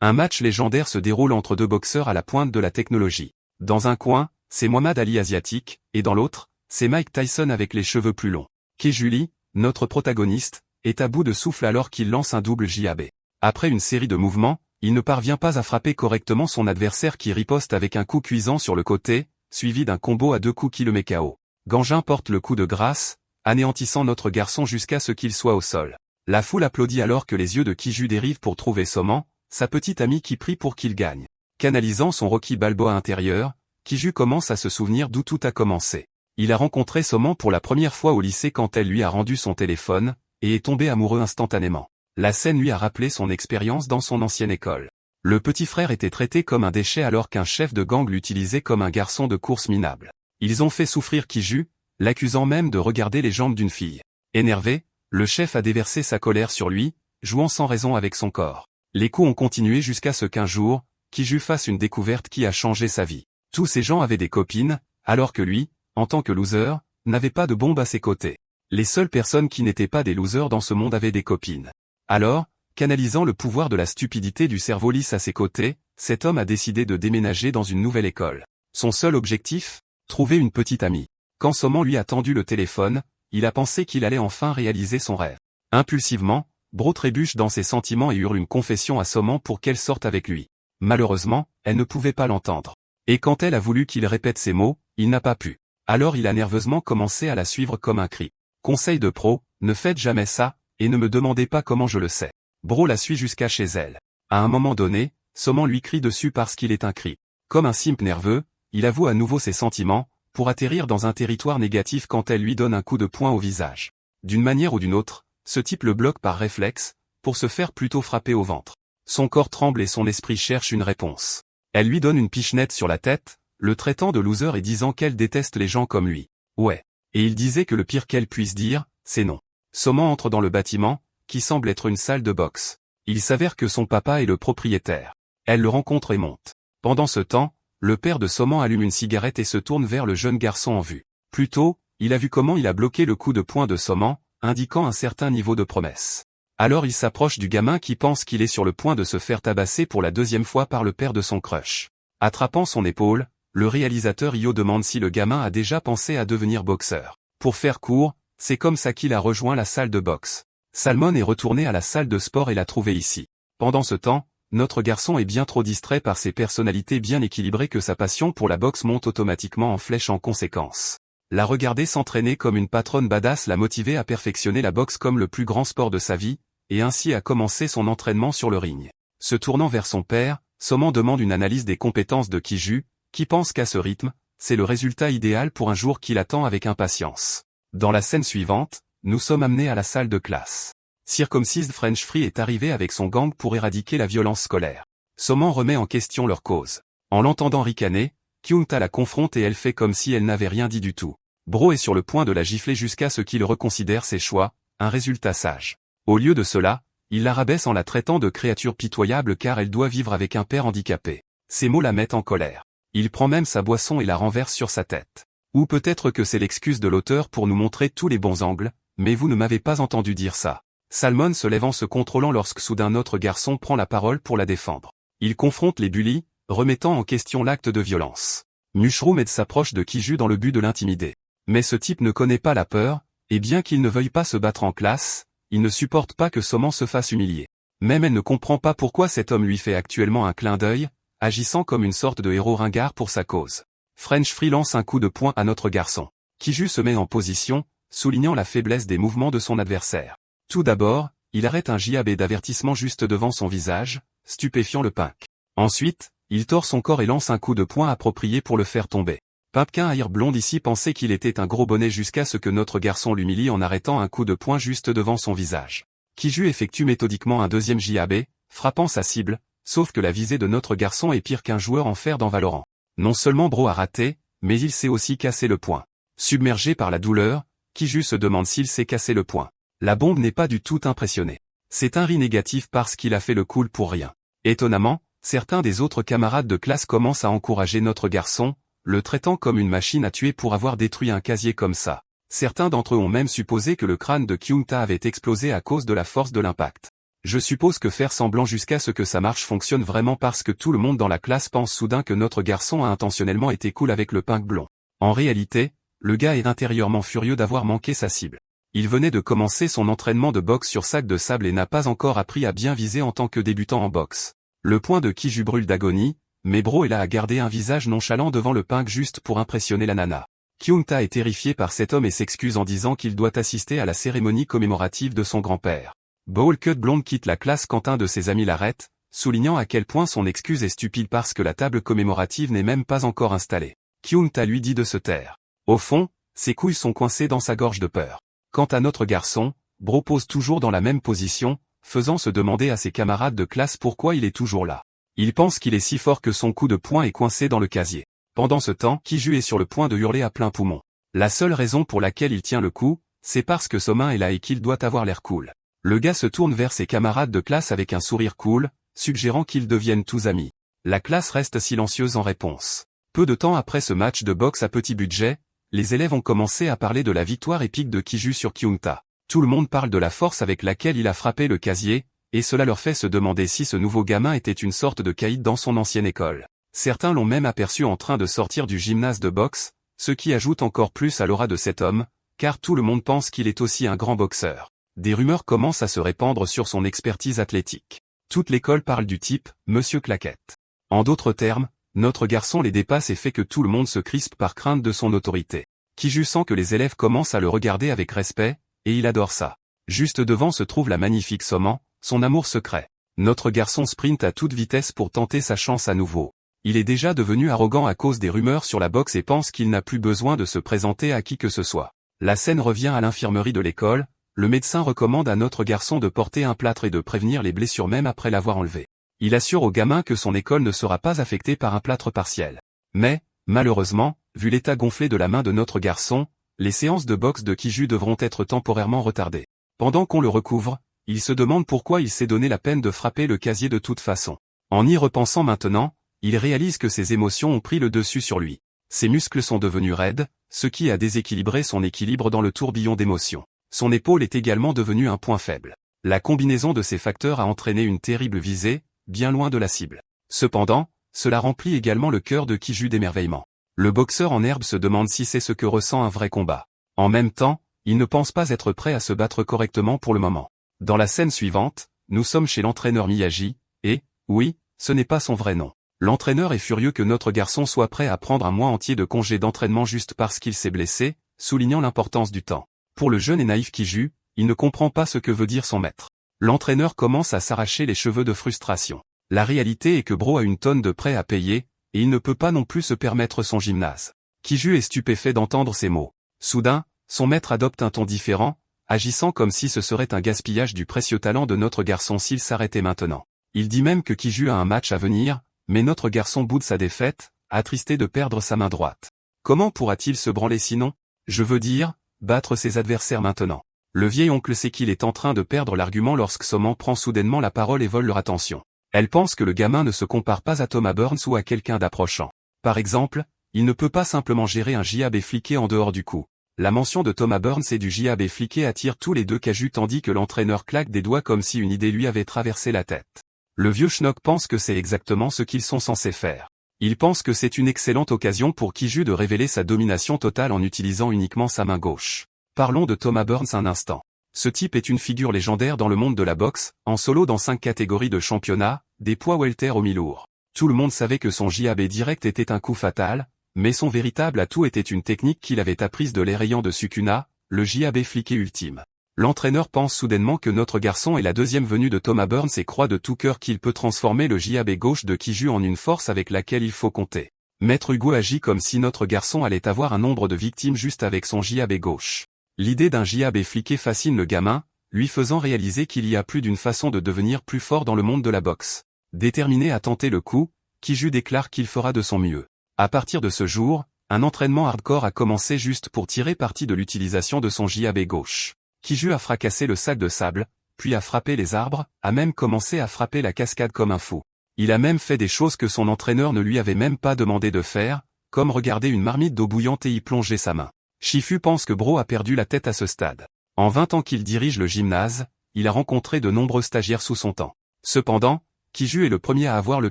Un match légendaire se déroule entre deux boxeurs à la pointe de la technologie. Dans un coin, c'est Muhammad Ali asiatique, et dans l'autre, c'est Mike Tyson avec les cheveux plus longs. Ki-Ju, notre protagoniste, est à bout de souffle alors qu'il lance un double jab. Après une série de mouvements, il ne parvient pas à frapper correctement son adversaire qui riposte avec un coup cuisant sur le côté, suivi d'un combo à 2 coups qui le met KO. Gangin porte le coup de grâce, anéantissant notre garçon jusqu'à ce qu'il soit au sol. La foule applaudit alors que les yeux de Ki-Ju dérivent pour trouver Soman, sa petite amie qui prie pour qu'il gagne. Canalisant son Rocky Balboa intérieur, Ki-Ju commence à se souvenir d'où tout a commencé. Il a rencontré Soman pour la première fois au lycée quand elle lui a rendu son téléphone, et est tombé amoureux instantanément. La scène lui a rappelé son expérience dans son ancienne école. Le petit frère était traité comme un déchet alors qu'un chef de gang l'utilisait comme un garçon de course minable. Ils ont fait souffrir Ki-Ju, l'accusant même de regarder les jambes d'une fille. Énervé, le chef a déversé sa colère sur lui, jouant sans raison avec son corps. Les coups ont continué jusqu'à ce qu'un jour, Ki-Ju fasse une découverte qui a changé sa vie. Tous ces gens avaient des copines, alors que lui, en tant que loser, n'avait pas de bombe à ses côtés. Les seules personnes qui n'étaient pas des losers dans ce monde avaient des copines. Alors, canalisant le pouvoir de la stupidité du cerveau lisse à ses côtés, cet homme a décidé de déménager dans une nouvelle école. Son seul objectif? Trouver une petite amie. Quand Soman lui a tendu le téléphone, il a pensé qu'il allait enfin réaliser son rêve. Impulsivement, Bro trébuche dans ses sentiments et hurle une confession à Soman pour qu'elle sorte avec lui. Malheureusement, elle ne pouvait pas l'entendre. Et quand elle a voulu qu'il répète ces mots, il n'a pas pu. Alors il a nerveusement commencé à la suivre comme un cri. Conseil de pro, ne faites jamais ça, et ne me demandez pas comment je le sais. Bro la suit jusqu'à chez elle. À un moment donné, Soman lui crie dessus parce qu'il est un cri. Comme un simp nerveux, il avoue à nouveau ses sentiments, pour atterrir dans un territoire négatif quand elle lui donne un coup de poing au visage. D'une manière ou d'une autre, ce type le bloque par réflexe, pour se faire plutôt frapper au ventre. Son corps tremble et son esprit cherche une réponse. Elle lui donne une pichenette sur la tête, le traitant de loser et disant qu'elle déteste les gens comme lui. Ouais. Et il disait que le pire qu'elle puisse dire, c'est non. Soman entre dans le bâtiment, qui semble être une salle de boxe. Il s'avère que son papa est le propriétaire. Elle le rencontre et monte. Pendant ce temps, le père de Soman allume une cigarette et se tourne vers le jeune garçon en vue. Plus tôt, il a vu comment il a bloqué le coup de poing de Soman, indiquant un certain niveau de promesse. Alors il s'approche du gamin qui pense qu'il est sur le point de se faire tabasser pour la deuxième fois par le père de son crush. Attrapant son épaule, le réalisateur Io demande si le gamin a déjà pensé à devenir boxeur. Pour faire court, c'est comme ça qu'il a rejoint la salle de boxe. Salmon est retourné à la salle de sport et l'a trouvé ici. Pendant ce temps, notre garçon est bien trop distrait par ses personnalités bien équilibrées que sa passion pour la boxe monte automatiquement en flèche en conséquence. La regarder s'entraîner comme une patronne badass l'a motivé à perfectionner la boxe comme le plus grand sport de sa vie, et ainsi a commencé son entraînement sur le ring. Se tournant vers son père, Soman demande une analyse des compétences de Ki-Ju, qui pense qu'à ce rythme, c'est le résultat idéal pour un jour qu'il attend avec impatience. Dans la scène suivante, nous sommes amenés à la salle de classe. Circumcised French Free est arrivé avec son gang pour éradiquer la violence scolaire. Soman remet en question leur cause. En l'entendant ricaner, Kyung-ta la confronte et elle fait comme si elle n'avait rien dit du tout. Bro est sur le point de la gifler jusqu'à ce qu'il reconsidère ses choix, un résultat sage. Au lieu de cela, il la rabaisse en la traitant de créature pitoyable car elle doit vivre avec un père handicapé. Ces mots la mettent en colère. Il prend même sa boisson et la renverse sur sa tête. Ou peut-être que c'est l'excuse de l'auteur pour nous montrer tous les bons angles, mais vous ne m'avez pas entendu dire ça. Salmon se lève en se contrôlant lorsque soudain notre garçon prend la parole pour la défendre. Il confronte les bullies, remettant en question l'acte de violence. Mushroom s'approche de Ki-Ju dans le but de l'intimider. Mais ce type ne connaît pas la peur, et bien qu'il ne veuille pas se battre en classe, il ne supporte pas que Soman se fasse humilier. Même elle ne comprend pas pourquoi cet homme lui fait actuellement un clin d'œil, agissant comme une sorte de héros ringard pour sa cause. French Free lance un coup de poing à notre garçon. Ki-Ju se met en position, soulignant la faiblesse des mouvements de son adversaire. Tout d'abord, il arrête un jab d'avertissement juste devant son visage, stupéfiant le punk. Ensuite, il tord son corps et lance un coup de poing approprié pour le faire tomber. Pumpkin Air Blonde ici pensait qu'il était un gros bonnet jusqu'à ce que notre garçon l'humilie en arrêtant un coup de poing juste devant son visage. Ki-Ju effectue méthodiquement un deuxième jab, frappant sa cible, sauf que la visée de notre garçon est pire qu'un joueur en fer dans Valorant. Non seulement Bro a raté, mais il s'est aussi cassé le poing. Submergé par la douleur, Ki-Ju se demande s'il s'est cassé le poing. La bombe n'est pas du tout impressionnée. C'est un riz négatif parce qu'il a fait le cool pour rien. Étonnamment, certains des autres camarades de classe commencent à encourager notre garçon, le traitant comme une machine à tuer pour avoir détruit un casier comme ça. Certains d'entre eux ont même supposé que le crâne de Kyung-ta avait explosé à cause de la force de l'impact. Je suppose que faire semblant jusqu'à ce que ça marche fonctionne vraiment parce que tout le monde dans la classe pense soudain que notre garçon a intentionnellement été cool avec le pink blond. En réalité, le gars est intérieurement furieux d'avoir manqué sa cible. Il venait de commencer son entraînement de boxe sur sac de sable et n'a pas encore appris à bien viser en tant que débutant en boxe. Le point de Kiju brûle d'agonie, mais Bro est là à garder un visage nonchalant devant le pink juste pour impressionner la nana. Kyungta est terrifié par cet homme et s'excuse en disant qu'il doit assister à la cérémonie commémorative de son grand-père. Bowl Cut Blonde quitte la classe quand un de ses amis l'arrête, soulignant à quel point son excuse est stupide parce que la table commémorative n'est même pas encore installée. Kyungta lui dit de se taire. Au fond, ses couilles sont coincées dans sa gorge de peur. Quant à notre garçon, Bro pose toujours dans la même position, faisant se demander à ses camarades de classe pourquoi il est toujours là. Il pense qu'il est si fort que son coup de poing est coincé dans le casier. Pendant ce temps, Kiju est sur le point de hurler à plein poumon. La seule raison pour laquelle il tient le coup, c'est parce que Somin est là et qu'il doit avoir l'air cool. Le gars se tourne vers ses camarades de classe avec un sourire cool, suggérant qu'ils deviennent tous amis. La classe reste silencieuse en réponse. Peu de temps après ce match de boxe à petit budget, les élèves ont commencé à parler de la victoire épique de Kiju sur Kyungta. Tout le monde parle de la force avec laquelle il a frappé le casier, et cela leur fait se demander si ce nouveau gamin était une sorte de caïd dans son ancienne école. Certains l'ont même aperçu en train de sortir du gymnase de boxe, ce qui ajoute encore plus à l'aura de cet homme, car tout le monde pense qu'il est aussi un grand boxeur. Des rumeurs commencent à se répandre sur son expertise athlétique. Toute l'école parle du type « Monsieur Claquette ». En d'autres termes, notre garçon les dépasse et fait que tout le monde se crispe par crainte de son autorité. Kiju sent que les élèves commencent à le regarder avec respect, et il adore ça. Juste devant se trouve la magnifique Soman, son amour secret. Notre garçon sprinte à toute vitesse pour tenter sa chance à nouveau. Il est déjà devenu arrogant à cause des rumeurs sur la boxe et pense qu'il n'a plus besoin de se présenter à qui que ce soit. La scène revient à l'infirmerie de l'école. Le médecin recommande à notre garçon de porter un plâtre et de prévenir les blessures même après l'avoir enlevé. Il assure au gamin que son école ne sera pas affectée par un plâtre partiel. Mais, malheureusement, vu l'état gonflé de la main de notre garçon, les séances de boxe de Kiju devront être temporairement retardées. Pendant qu'on le recouvre, il se demande pourquoi il s'est donné la peine de frapper le casier de toute façon. En y repensant maintenant, il réalise que ses émotions ont pris le dessus sur lui. Ses muscles sont devenus raides, ce qui a déséquilibré son équilibre dans le tourbillon d'émotions. Son épaule est également devenue un point faible. La combinaison de ces facteurs a entraîné une terrible visée, bien loin de la cible. Cependant, cela remplit également le cœur de Kiju d'émerveillement. Le boxeur en herbe se demande si c'est ce que ressent un vrai combat. En même temps, il ne pense pas être prêt à se battre correctement pour le moment. Dans la scène suivante, nous sommes chez l'entraîneur Miyagi, et, oui, ce n'est pas son vrai nom. L'entraîneur est furieux que notre garçon soit prêt à prendre un mois entier de congé d'entraînement juste parce qu'il s'est blessé, soulignant l'importance du temps. Pour le jeune et naïf Kiju, il ne comprend pas ce que veut dire son maître. L'entraîneur commence à s'arracher les cheveux de frustration. La réalité est que Bro a une tonne de prêts à payer, et il ne peut pas non plus se permettre son gymnase. Kiju est stupéfait d'entendre ces mots. Soudain, son maître adopte un ton différent, agissant comme si ce serait un gaspillage du précieux talent de notre garçon s'il s'arrêtait maintenant. Il dit même que Kiju a un match à venir, mais notre garçon boude sa défaite, attristé de perdre sa main droite. Comment pourra-t-il se branler sinon? Je veux dire, battre ses adversaires maintenant. Le vieil oncle sait qu'il est en train de perdre l'argument lorsque Soman prend soudainement la parole et vole leur attention. Elle pense que le gamin ne se compare pas à Thomas Burns ou à quelqu'un d'approchant. Par exemple, il ne peut pas simplement gérer un jab fliqué en dehors du coup. La mention de Thomas Burns et du jab fliqué attire tous les deux Kaju tandis que l'entraîneur claque des doigts comme si une idée lui avait traversé la tête. Le vieux schnock pense que c'est exactement ce qu'ils sont censés faire. Il pense que c'est une excellente occasion pour Kiju de révéler sa domination totale en utilisant uniquement sa main gauche. Parlons de Thomas Burns un instant. Ce type est une figure légendaire dans le monde de la boxe, en solo dans 5 catégories de championnat, des poids welter au mi-lourd. Tout le monde savait que son jab direct était un coup fatal, mais son véritable atout était une technique qu'il avait apprise de l'Erayan de Sukuna, le jab fliqué ultime. L'entraîneur pense soudainement que notre garçon est la deuxième venue de Thomas Burns et croit de tout cœur qu'il peut transformer le jab gauche de Kiju en une force avec laquelle il faut compter. Maître Hugo agit comme si notre garçon allait avoir un nombre de victimes juste avec son jab gauche. L'idée d'un jab fliqué fascine le gamin, lui faisant réaliser qu'il y a plus d'une façon de devenir plus fort dans le monde de la boxe. Déterminé à tenter le coup, Kiju déclare qu'il fera de son mieux. À partir de ce jour, un entraînement hardcore a commencé juste pour tirer parti de l'utilisation de son jab gauche. Kiju a fracassé le sac de sable, puis a frappé les arbres, a même commencé à frapper la cascade comme un fou. Il a même fait des choses que son entraîneur ne lui avait même pas demandé de faire, comme regarder une marmite d'eau bouillante et y plonger sa main. Shifu pense que Bro a perdu la tête à ce stade. En 20 ans qu'il dirige le gymnase, il a rencontré de nombreux stagiaires sous son temps. Cependant, Kiju est le premier à avoir le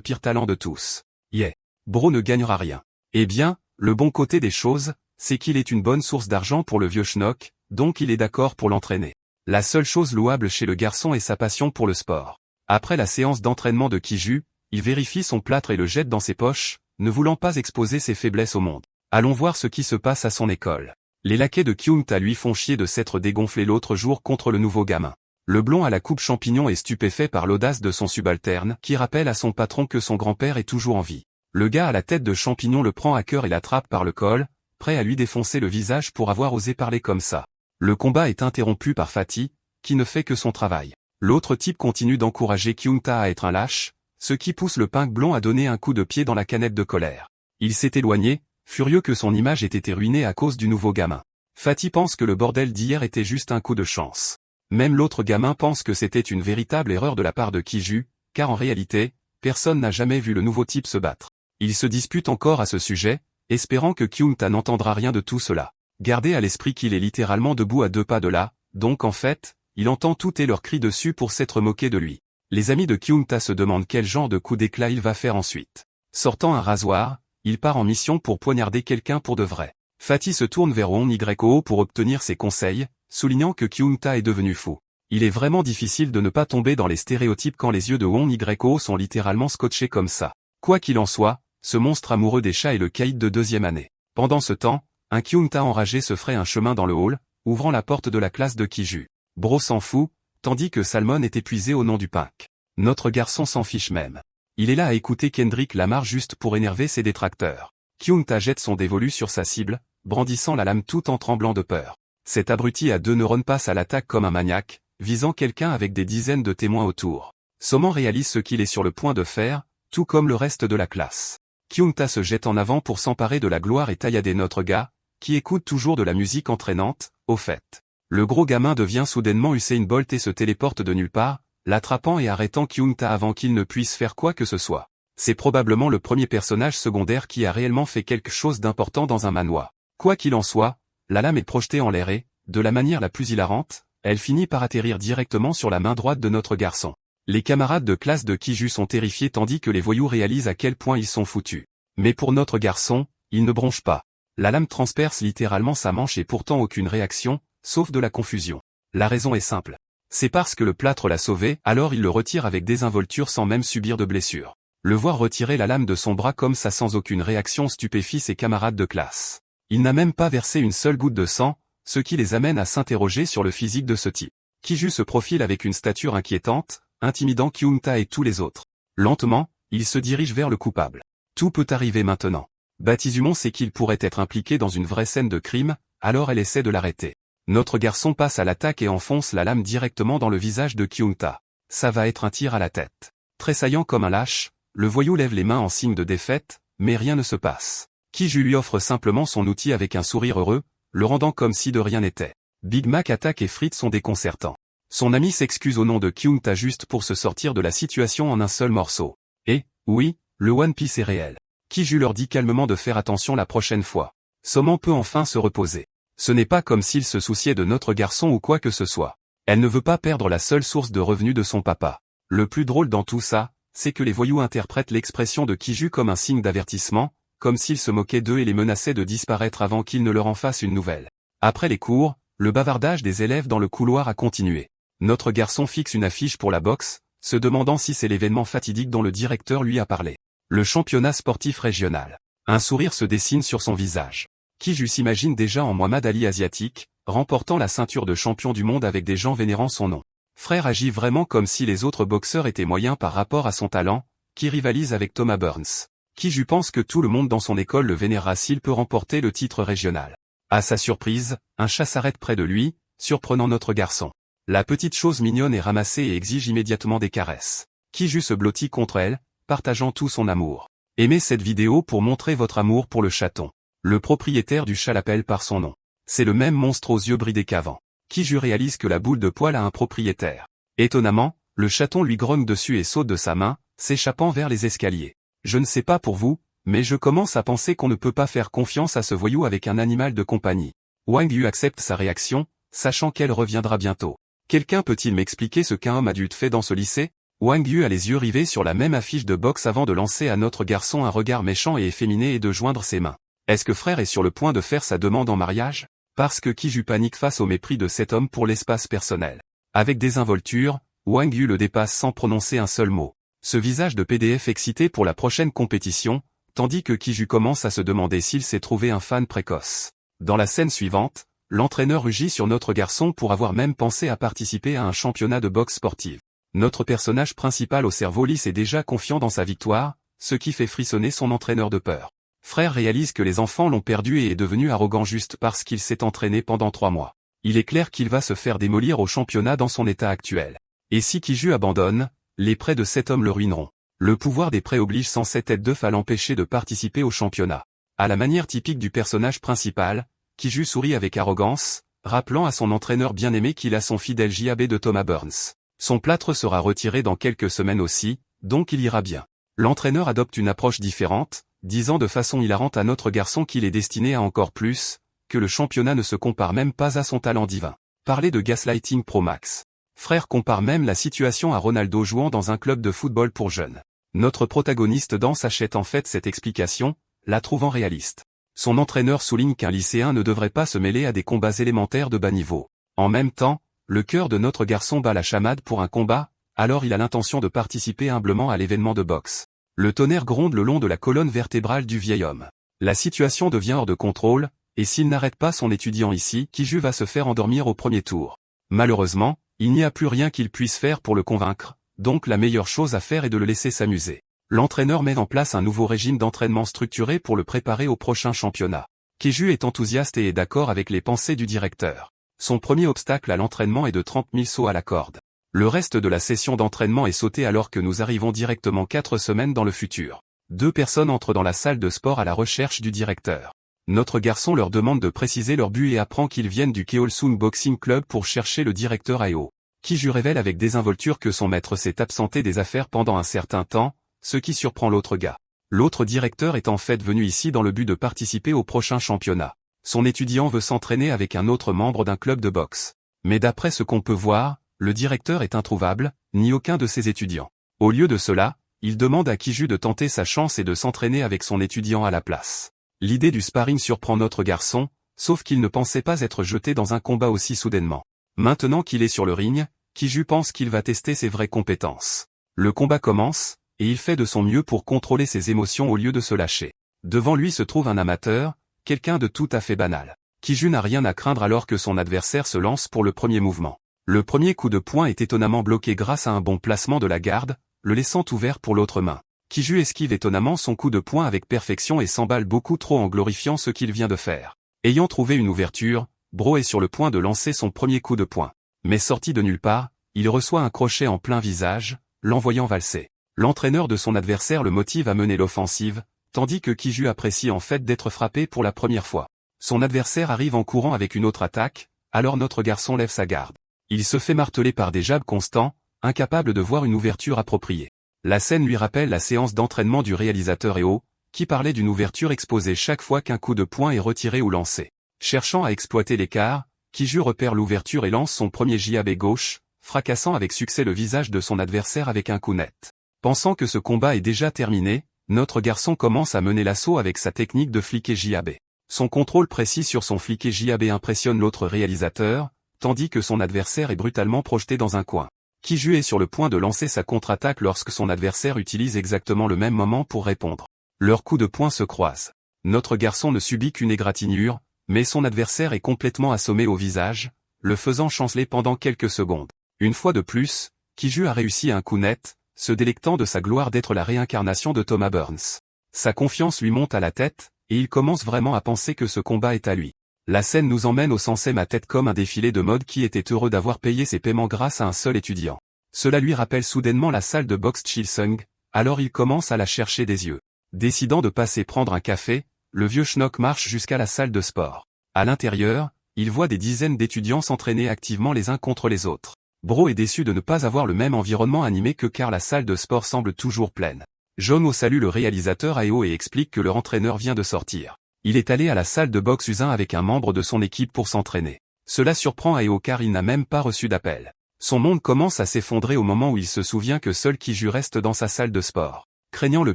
pire talent de tous. Yeah. Bro ne gagnera rien. Eh bien, le bon côté des choses, c'est qu'il est une bonne source d'argent pour le vieux schnock, donc il est d'accord pour l'entraîner. La seule chose louable chez le garçon est sa passion pour le sport. Après la séance d'entraînement de Kiju, il vérifie son plâtre et le jette dans ses poches, ne voulant pas exposer ses faiblesses au monde. Allons voir ce qui se passe à son école. Les laquais de Kyungta lui font chier de s'être dégonflé l'autre jour contre le nouveau gamin. Le blond à la coupe champignon est stupéfait par l'audace de son subalterne qui rappelle à son patron que son grand-père est toujours en vie. Le gars à la tête de champignon le prend à cœur et l'attrape par le col, prêt à lui défoncer le visage pour avoir osé parler comme ça. Le combat est interrompu par Fatih, qui ne fait que son travail. L'autre type continue d'encourager Kyungta à être un lâche, ce qui pousse le punk blond à donner un coup de pied dans la canette de colère. Il s'est éloigné, furieux que son image ait été ruinée à cause du nouveau gamin. Fatih pense que le bordel d'hier était juste un coup de chance. Même l'autre gamin pense que c'était une véritable erreur de la part de Kiju, car en réalité, personne n'a jamais vu le nouveau type se battre. Ils se disputent encore à ce sujet, espérant que Kyungta n'entendra rien de tout cela. Gardez à l'esprit qu'il est littéralement debout à 2 pas de là, donc en fait, il entend tout et leur cri dessus pour s'être moqué de lui. Les amis de Kyungta se demandent quel genre de coup d'éclat il va faire ensuite. Sortant un rasoir, il part en mission pour poignarder quelqu'un pour de vrai. Fatih se tourne vers Won Yeo pour obtenir ses conseils, soulignant que Kyungta est devenu fou. Il est vraiment difficile de ne pas tomber dans les stéréotypes quand les yeux de Won Yeo sont littéralement scotchés comme ça. Quoi qu'il en soit, ce monstre amoureux des chats est le caïd de 2e année. Pendant ce temps, un Kyungta enragé se ferait un chemin dans le hall, ouvrant la porte de la classe de Kiju. Bro s'en fout, tandis que Salmon est épuisé au nom du punk. Notre garçon s'en fiche même. Il est là à écouter Kendrick Lamar juste pour énerver ses détracteurs. Kyungta jette son dévolu sur sa cible, brandissant la lame tout en tremblant de peur. Cet abruti à 2 neurones passe à l'attaque comme un maniaque, visant quelqu'un avec des dizaines de témoins autour. Soman réalise ce qu'il est sur le point de faire, tout comme le reste de la classe. Kyungta se jette en avant pour s'emparer de la gloire et taillader notre gars, qui écoute toujours de la musique entraînante, au fait. Le gros gamin devient soudainement Usain Bolt et se téléporte de nulle part, l'attrapant et arrêtant Kyungta avant qu'il ne puisse faire quoi que ce soit. C'est probablement le premier personnage secondaire qui a réellement fait quelque chose d'important dans un manhwa. Quoi qu'il en soit, la lame est projetée en l'air et, de la manière la plus hilarante, elle finit par atterrir directement sur la main droite de notre garçon. Les camarades de classe de Kiju sont terrifiés tandis que les voyous réalisent à quel point ils sont foutus. Mais pour notre garçon, il ne bronche pas. La lame transperce littéralement sa manche et pourtant aucune réaction, sauf de la confusion. La raison est simple. C'est parce que le plâtre l'a sauvé, alors il le retire avec désinvolture sans même subir de blessure. Le voir retirer la lame de son bras comme ça sans aucune réaction stupéfie ses camarades de classe. Il n'a même pas versé une seule goutte de sang, ce qui les amène à s'interroger sur le physique de ce type. Kiju se profile avec une stature inquiétante, intimidant Kyungta et tous les autres. Lentement, il se dirige vers le coupable. Tout peut arriver maintenant. Baptisumon sait qu'il pourrait être impliqué dans une vraie scène de crime, alors elle essaie de l'arrêter. Notre garçon passe à l'attaque et enfonce la lame directement dans le visage de Kyungta. Ça va être un tir à la tête. Tressaillant comme un lâche, le voyou lève les mains en signe de défaite, mais rien ne se passe. Kiju lui offre simplement son outil avec un sourire heureux, le rendant comme si de rien n'était. Big Mac attaque et Frites sont déconcertants. Son ami s'excuse au nom de Kyungta juste pour se sortir de la situation en un seul morceau. Et, oui, le One Piece est réel. Kiju leur dit calmement de faire attention la prochaine fois. Soman peut enfin se reposer. Ce n'est pas comme s'il se souciait de notre garçon ou quoi que ce soit. Elle ne veut pas perdre la seule source de revenus de son papa. Le plus drôle dans tout ça, c'est que les voyous interprètent l'expression de Kiju comme un signe d'avertissement, comme s'il se moquait d'eux et les menaçait de disparaître avant qu'il ne leur en fasse une nouvelle. Après les cours, le bavardage des élèves dans le couloir a continué. Notre garçon fixe une affiche pour la boxe, se demandant si c'est l'événement fatidique dont le directeur lui a parlé. Le championnat sportif régional. Un sourire se dessine sur son visage. Kiju s'imagine déjà en Muhammad Ali asiatique, remportant la ceinture de champion du monde avec des gens vénérant son nom. Frère agit vraiment comme si les autres boxeurs étaient moyens par rapport à son talent, qui rivalise avec Thomas Burns. Kiju pense que tout le monde dans son école le vénérera s'il peut remporter le titre régional. À sa surprise, un chat s'arrête près de lui, surprenant notre garçon. La petite chose mignonne est ramassée et exige immédiatement des caresses. Kiju se blottit contre elle, partageant tout son amour. Aimez cette vidéo pour montrer votre amour pour le chaton. Le propriétaire du chat l'appelle par son nom. C'est le même monstre aux yeux bridés qu'avant. Kiju réalise que la boule de poil a un propriétaire. Étonnamment, le chaton lui grogne dessus et saute de sa main, s'échappant vers les escaliers. Je ne sais pas pour vous, mais je commence à penser qu'on ne peut pas faire confiance à ce voyou avec un animal de compagnie. Wang Yu accepte sa réaction, sachant qu'elle reviendra bientôt. Quelqu'un peut-il m'expliquer ce qu'un homme adulte fait dans ce lycée? Wang Yu a les yeux rivés sur la même affiche de boxe avant de lancer à notre garçon un regard méchant et efféminé et de joindre ses mains. Est-ce que frère est sur le point de faire sa demande en mariage? Parce que Kiju panique face au mépris de cet homme pour l'espace personnel. Avec désinvolture, Wang Yu le dépasse sans prononcer un seul mot. Ce visage de PDF excité pour la prochaine compétition, tandis que Kiju commence à se demander s'il s'est trouvé un fan précoce. Dans la scène suivante, l'entraîneur rugit sur notre garçon pour avoir même pensé à participer à un championnat de boxe sportive. Notre personnage principal au cerveau lisse est déjà confiant dans sa victoire, ce qui fait frissonner son entraîneur de peur. Frère réalise que les enfants l'ont perdu et est devenu arrogant juste parce qu'il s'est entraîné pendant 3 mois. Il est clair qu'il va se faire démolir au championnat dans son état actuel. Et si Kiju abandonne, les prêts de cet homme le ruineront. Le pouvoir des prêts oblige sans cette tête d'œuf à l'empêcher de participer au championnat. À la manière typique du personnage principal, Kiju sourit avec arrogance, rappelant à son entraîneur bien-aimé qu'il a son fidèle JAB de Thomas Burns. Son plâtre sera retiré dans quelques semaines aussi, donc il ira bien. L'entraîneur adopte une approche différente, disant de façon hilarante à notre garçon qu'il est destiné à encore plus, que le championnat ne se compare même pas à son talent divin. Parler de gaslighting pro max. Frère compare même la situation à Ronaldo jouant dans un club de football pour jeunes. Notre protagoniste s'achète en fait cette explication, la trouvant réaliste. Son entraîneur souligne qu'un lycéen ne devrait pas se mêler à des combats élémentaires de bas niveau. En même temps, le cœur de notre garçon bat la chamade pour un combat, alors il a l'intention de participer humblement à l'événement de boxe. Le tonnerre gronde le long de la colonne vertébrale du vieil homme. La situation devient hors de contrôle, et s'il n'arrête pas son étudiant ici, Kiju va se faire endormir au premier tour. Malheureusement, il n'y a plus rien qu'il puisse faire pour le convaincre, donc la meilleure chose à faire est de le laisser s'amuser. L'entraîneur met en place un nouveau régime d'entraînement structuré pour le préparer au prochain championnat. Kiju est enthousiaste et est d'accord avec les pensées du directeur. Son premier obstacle à l'entraînement est de 30 000 sauts à la corde. Le reste de la session d'entraînement est sauté alors que nous arrivons directement 4 semaines dans le futur. 2 personnes entrent dans la salle de sport à la recherche du directeur. Notre garçon leur demande de préciser leur but et apprend qu'ils viennent du Keolsun Boxing Club pour chercher le directeur Ao. Kiju révèle avec désinvolture que son maître s'est absenté des affaires pendant un certain temps, ce qui surprend l'autre gars. L'autre directeur est en fait venu ici dans le but de participer au prochain championnat. Son étudiant veut s'entraîner avec un autre membre d'un club de boxe. Mais d'après ce qu'on peut voir, le directeur est introuvable, ni aucun de ses étudiants. Au lieu de cela, il demande à Kiju de tenter sa chance et de s'entraîner avec son étudiant à la place. L'idée du sparring surprend notre garçon, sauf qu'il ne pensait pas être jeté dans un combat aussi soudainement. Maintenant qu'il est sur le ring, Kiju pense qu'il va tester ses vraies compétences. Le combat commence, et il fait de son mieux pour contrôler ses émotions au lieu de se lâcher. Devant lui se trouve un amateur, quelqu'un de tout à fait banal. Kiju n'a rien à craindre alors que son adversaire se lance pour le premier mouvement. Le premier coup de poing est étonnamment bloqué grâce à un bon placement de la garde, le laissant ouvert pour l'autre main. Kiju esquive étonnamment son coup de poing avec perfection et s'emballe beaucoup trop en glorifiant ce qu'il vient de faire. Ayant trouvé une ouverture, Bro est sur le point de lancer son premier coup de poing. Mais sorti de nulle part, il reçoit un crochet en plein visage, l'envoyant valser. L'entraîneur de son adversaire le motive à mener l'offensive, tandis que Kiju apprécie en fait d'être frappé pour la première fois. Son adversaire arrive en courant avec une autre attaque, alors notre garçon lève sa garde. Il se fait marteler par des jabs constants, incapable de voir une ouverture appropriée. La scène lui rappelle la séance d'entraînement du réalisateur Eo, qui parlait d'une ouverture exposée chaque fois qu'un coup de poing est retiré ou lancé. Cherchant à exploiter l'écart, Kiju repère l'ouverture et lance son premier JAB gauche, fracassant avec succès le visage de son adversaire avec un coup net. Pensant que ce combat est déjà terminé, notre garçon commence à mener l'assaut avec sa technique de fliqué JAB. Son contrôle précis sur son fliqué JAB impressionne l'autre réalisateur, tandis que son adversaire est brutalement projeté dans un coin. Kiju est sur le point de lancer sa contre-attaque lorsque son adversaire utilise exactement le même moment pour répondre. Leurs coups de poing se croisent. Notre garçon ne subit qu'une égratignure, mais son adversaire est complètement assommé au visage, le faisant chanceler pendant quelques secondes. Une fois de plus, Kiju a réussi un coup net, se délectant de sa gloire d'être la réincarnation de Thomas Burns. Sa confiance lui monte à la tête, et il commence vraiment à penser que ce combat est à lui. La scène nous emmène au Sansem à tête comme un défilé de mode qui était heureux d'avoir payé ses paiements grâce à un seul étudiant. Cela lui rappelle soudainement la salle de boxe Chilsung, alors il commence à la chercher des yeux. Décidant de passer prendre un café, le vieux schnock marche jusqu'à la salle de sport. À l'intérieur, il voit des dizaines d'étudiants s'entraîner activement les uns contre les autres. Bro est déçu de ne pas avoir le même environnement animé que car la salle de sport semble toujours pleine. Jono salue le réalisateur Ao et explique que leur entraîneur vient de sortir. Il est allé à la salle de boxe Usain avec un membre de son équipe pour s'entraîner. Cela surprend Ao car il n'a même pas reçu d'appel. Son monde commence à s'effondrer au moment où il se souvient que seul Kiju reste dans sa salle de sport. Craignant le